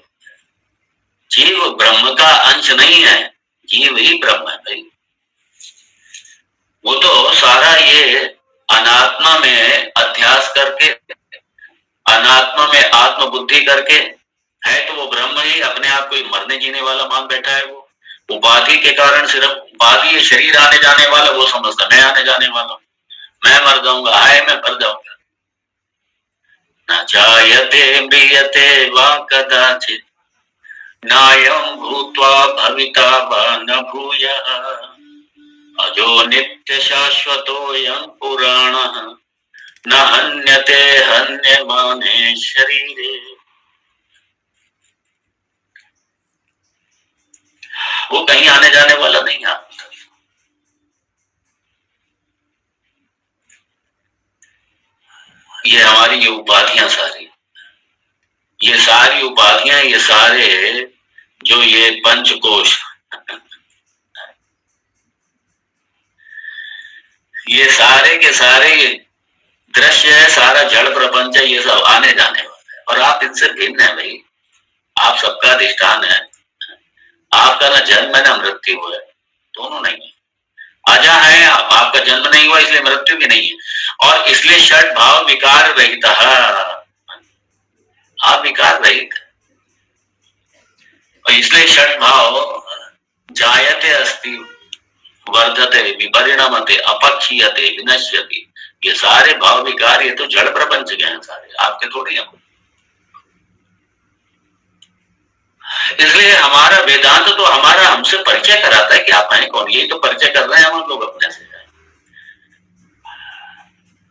जीव ब्रह्म का अंश नहीं है, जीव ही ब्रह्म है भाई। वो तो सारा ये अनात्मा में अध्यास करके, अनात्मा में आत्म बुद्धि करके है, तो वो ब्रह्म ही अपने आप को मरने जीने वाला मान बैठा है। वो उपाधि के कारण, सिर्फ उपाधि है, शरीर आने जाने वाला, वो समझता मैं आने जाने वाला, मैं मर जाऊंगा, हाय मैं मर जाऊंगा। न जायते म्रियते वा कदाचित्, नायं भूत्वा भविता वा न भूयः, अजो नित्य शाश्वतोऽयं पुराणः, न हन्यते हन्यमाने शरीरे। वो कहीं आने जाने वाला नहीं है। ये हमारी ये उपाधियां सारी, ये सारी उपाधियां, ये सारे जो ये पंचकोश, ये सारे के सारे ये दृश्य है, सारा जड़ प्रपंच है, ये सब आने जाने वाला है। और आप इनसे भिन्न है भाई, आप सबका अधिष्ठान है। आपका ना जन्म है ना मृत्यु है, दोनों नहीं है। अजा है आप, आपका जन्म नहीं हुआ इसलिए मृत्यु भी नहीं है। और इसलिए षड भाव विकार रहित, आप विकार रहित। और इसलिए षड भाव जायते अस्ति वर्धते विपरिणमते अपक्षीयते विनश्यति, ये सारे भाव विकार ये तो जड़ प्रपंच के हैं सारे, आपके थोड़ी हैं। इसलिए हमारा वेदांत तो हमारा हमसे परिचय कराता है कि आप हैं कौन, यही तो परिचय कर रहे हैं हम लोग अपने से।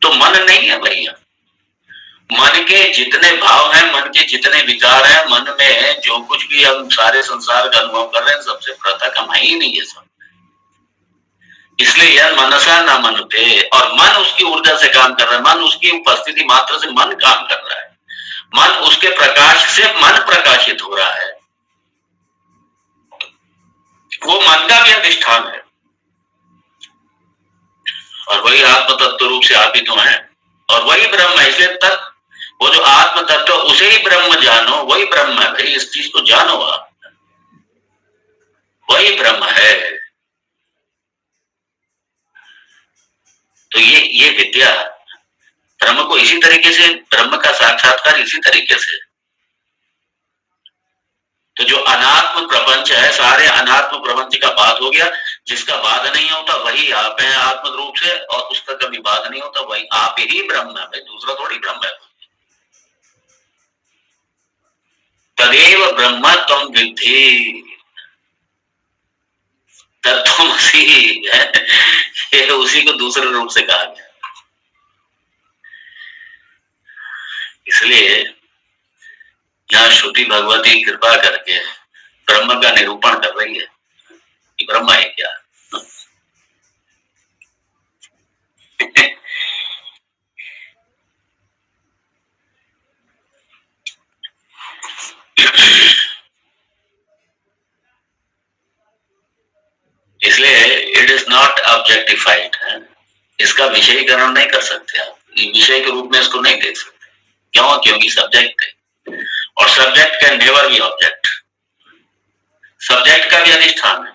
तो मन नहीं है भैया, मन के जितने भाव हैं, मन के जितने विकार हैं, मन में जो कुछ भी हम सारे संसार का अनुभव कर रहे हैं, सबसे पृथक हम है ही नहीं है सब। इसलिए यह मनसा न मनुते, और मन उसकी ऊर्जा से काम कर रहा है, मन उसकी उपस्थिति मात्र से मन काम कर रहा है, मन उसके प्रकाश से मन प्रकाशित हो रहा है, वो मन का भी अधिष्ठान है। और वही आत्म तत्व रूप से आप ही तो हैं, और वही ब्रह्म है। इसलिए तक वो जो आत्म तत्व, उसे ही ब्रह्म जानो, वही ब्रह्म है भाई, इस चीज को जानो आप, वही ब्रह्म है। तो ये विद्या ब्रह्म को इसी तरीके से, ब्रह्म का साक्षात्कार इसी तरीके से। तो जो अनात्म प्रपंच है, सारे अनात्म प्रपंच का बाध हो गया, जिसका बाध नहीं होता वही आप है आत्म रूप से, और उसका कभी बाध नहीं होता, वही आप ही ब्रह्म है भाई, दूसरा थोड़ी ब्रह्म है। तदेव ब्रह्म त्वं विद्धि तत्त्वमसि है, ये उसी को दूसरे रूप से कहा गया। इसलिए यहाँ श्रुति भगवती कृपा करके ब्रह्म का निरूपण कर रही है कि ब्रह्म है क्या। इसलिए इट इज नॉट ऑब्जेक्टिफाइड, इसका विषयीकरण नहीं कर सकते आप, विषय के रूप में इसको नहीं देख सकते। क्यों? क्योंकि सब्जेक्ट है, और subject can never be object. Subject का भी अधिष्ठान है,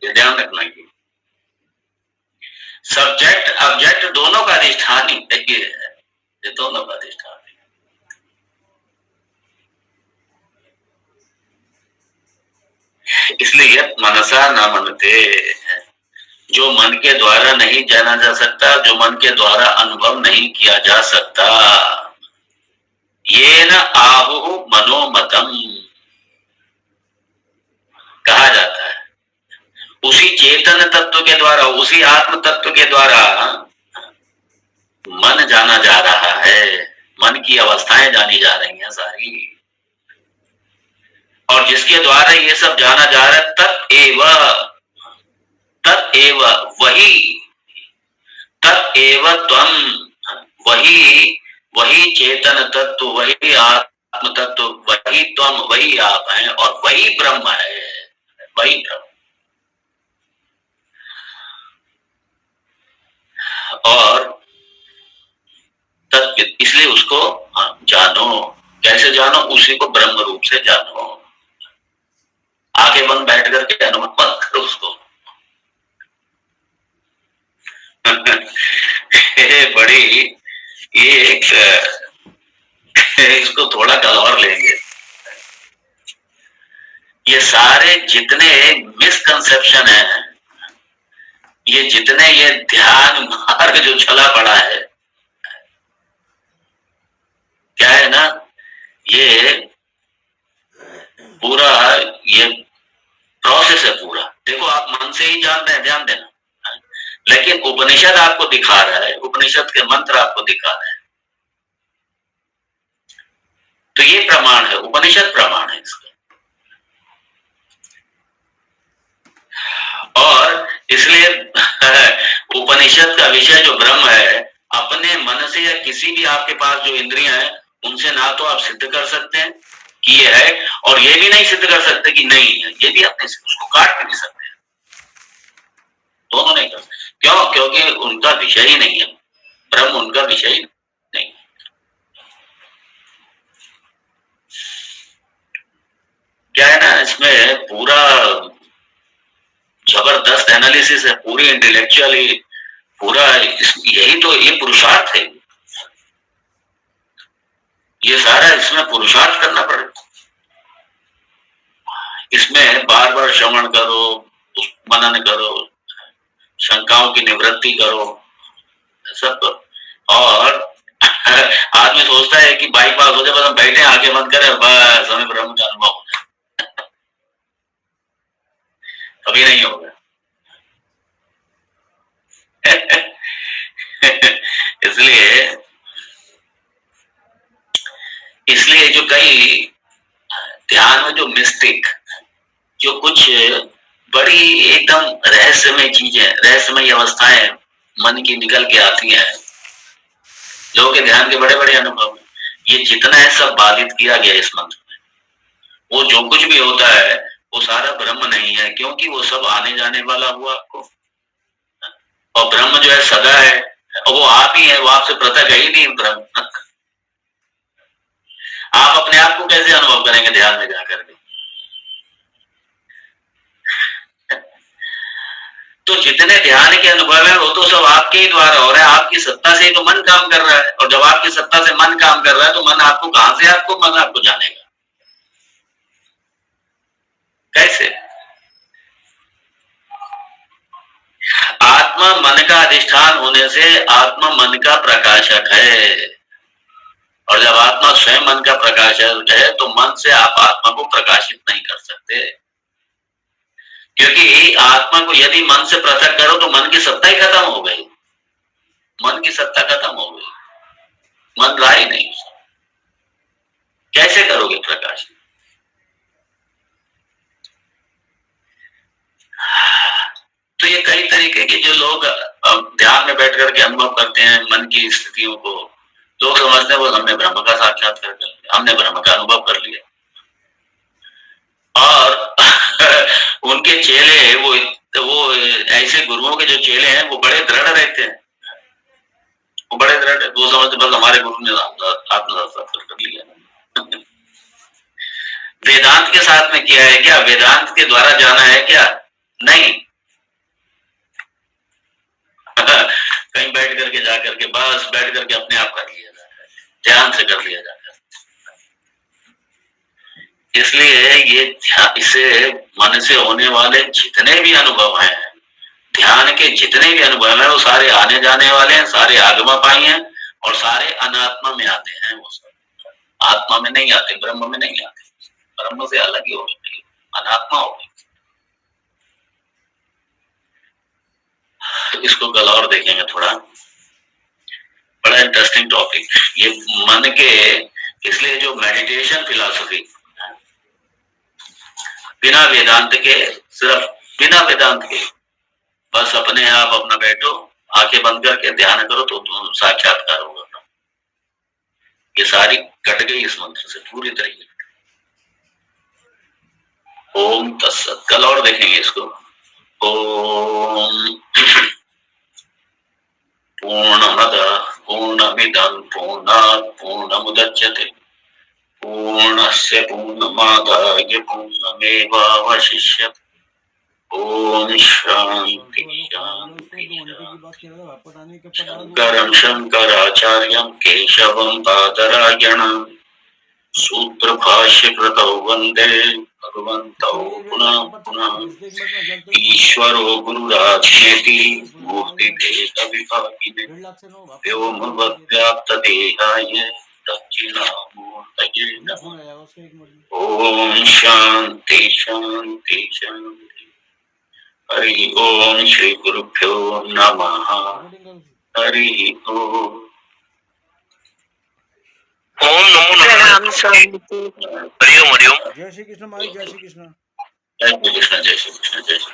ये ध्यान रखना है। सब्जेक्ट ऑब्जेक्ट दोनों का अधिष्ठान ही है, ये दोनों का अधिष्ठान है। इसलिए मनसा न मनते, जो मन के द्वारा नहीं जाना जा सकता, जो मन के द्वारा अनुभव नहीं किया जा सकता, ये न आहु मनोमतम कहा जाता है। उसी चेतन तत्व के द्वारा, उसी आत्म तत्व के द्वारा मन जाना जा रहा है, मन की अवस्थाएं जानी जा रही हैं सारी, और जिसके द्वारा ये सब जाना जा रहा है, तत्एव त्वं, वही चेतन तत्व, वही आत्म तत्व, वही त्वम, वही आप हैं, और वही ब्रह्म है, वही ब्रह्म। और इसलिए उसको जानो। कैसे जानो? उसी को ब्रह्म रूप से जानो। आगे बंद बैठ करके अनुभव मत करो उसको। बड़ी ये इसको थोड़ा कल और लेंगे। ये सारे जितने मिसकंसेप्शन है, ये जितने ये ध्यान मार्ग जो चला पड़ा है, क्या है ना, ये पूरा ये प्रोसेस है पूरा। देखो आप मन से ही जानते हैं, ध्यान देना, लेकिन उपनिषद आपको दिखा रहा है, उपनिषद के मंत्र आपको दिखा रहे हैं। तो ये प्रमाण है, उपनिषद प्रमाण है इसका। और इसलिए उपनिषद का विषय जो ब्रह्म है, अपने मन से या किसी भी आपके पास जो इंद्रियां हैं, उनसे ना तो आप सिद्ध कर सकते हैं कि ये है, और ये भी नहीं सिद्ध कर सकते कि नहीं है, ये भी अपने से उसको काट भी नहीं सकते, दोनों नहीं कर सकते। क्यों? क्योंकि उनका विषय ही नहीं है, ब्रह्म उनका विषय ही नहीं। क्या है ना, इसमें पूरा जबरदस्त एनालिसिस है, पूरी इंटेलेक्चुअली पूरा यही तो ये पुरुषार्थ है, ये सारा इसमें पुरुषार्थ करना पड़ेगा। इसमें बार बार श्रवण करो, मनन करो, शंकाओं की निवृत्ति करो, सब करो। और आदमी सोचता है कि बाईपास हो जाए, बस हम बैठे आंखें बंद करें, बस हमें ब्रह्म का अनुभव हो जाए। कभी नहीं होगा। इसलिए जो कई ध्यान में जो मिस्टिक, जो कुछ बड़ी एकदम रहस्यमय चीजें, रहस्यमय अवस्थाएं मन की निकल के आती हैं, लोगों के ध्यान के बड़े बड़े अनुभव, ये जितना है सब बाधित किया गया इस मंत्र में। वो जो कुछ भी होता है वो सारा ब्रह्म नहीं है, क्योंकि वो सब आने जाने वाला हुआ आपको, और ब्रह्म जो है सदा है, और वो आप ही है, वो आपसे पृथक है ही नहीं ब्रह्म। आप अपने आप को कैसे अनुभव करेंगे ध्यान में जाकर के? तो जितने ध्यान के अनुभव है वो तो सब आपके ही द्वारा हो रहे हैं, आपकी सत्ता से ही तो मन काम कर रहा है, और जब आपकी सत्ता से मन काम कर रहा है तो मन आपको कहां से मन आपको जानेगा कैसे? आत्मा मन का अधिष्ठान होने से आत्मा मन का प्रकाशक है, और जब आत्मा स्वयं मन का प्रकाशक है तो मन से आप आत्मा को प्रकाशित नहीं कर सकते, क्योंकि आत्मा को यदि मन से पृथक करो तो मन की सत्ता ही खत्म हो गई, मन की सत्ता खत्म हो गई, मन रहा ही नहीं, कैसे करोगे प्रकाश? तो ये कई तरीके के जो लोग ध्यान में बैठ करके अनुभव करते हैं मन की स्थितियों को, लोग समझते हैं वो हमने ब्रह्म का साक्षात्कार कर लिया, हमने ब्रह्म का अनुभव कर लिया, और उनके चेले वो ऐसे गुरुओं के जो चेले हैं वो बड़े दृढ़ रहते हैं, वो बड़े दृढ़, वो समझते बस हमारे गुरु ने आत्मसाक्षात्कार कर लिया। वेदांत के साथ में किया है क्या? वेदांत के द्वारा जाना है क्या? नहीं। कहीं बैठ करके जाकर के बस बैठ करके अपने आप कर लिया जाता है, ध्यान से कर लिया जाता है। इसलिए ये इसे मन से होने वाले जितने भी अनुभव हैं, ध्यान के जितने भी अनुभव हैं, वो सारे आने जाने वाले हैं, सारे आगमापाई हैं, और सारे अनात्मा में आते हैं। वो सब आत्मा में नहीं आते, ब्रह्म में नहीं आते, ब्रह्म से अलग ही हो गई, अनात्मा हो गई। इसको कल और देखेंगे थोड़ा, बड़ा इंटरेस्टिंग टॉपिक ये मन के। इसलिए जो मेडिटेशन फिलॉसफी बिना वेदांत के, सिर्फ बिना वेदांत के, बस अपने आप अपना बैठो, आंखें बंद करके ध्यान करो तो साक्षात्कार होगा। ये सारी कट गई इस मंत्र से पूरी तरीके। ओम तत्सत। कल और देखेंगे इसको। ओम पूर्णमदः पूर्णमिदं पूर्णात् पूर्णमुदच्यते पूर्णस्य पूर्णमादाय पूर्णमेवावशिष्यते। ओम शांति शांति। शंकरं शंकराचार्यं केशवं बादरायणं सूत्र भाष्य कृतौ वंदे भगवन्तौ पुनः पुनः। ईश्वरो गुरुरात्मेति मूर्तिभेद विभागिने व्योमवद्व्याप्तदेहाय दक्षिणामूर्तये नमः। ओम शांति शांति शांति। हरि ओम श्री गुरुभ्यो नमः। हरि ओम। ओम नमो नमः। हरिओम हरिओम। जय श्री कृष्ण महाराज, जय श्री कृष्ण। जय श्री कृष्ण, जय श्री कृष्ण, जय श्री कृष्ण।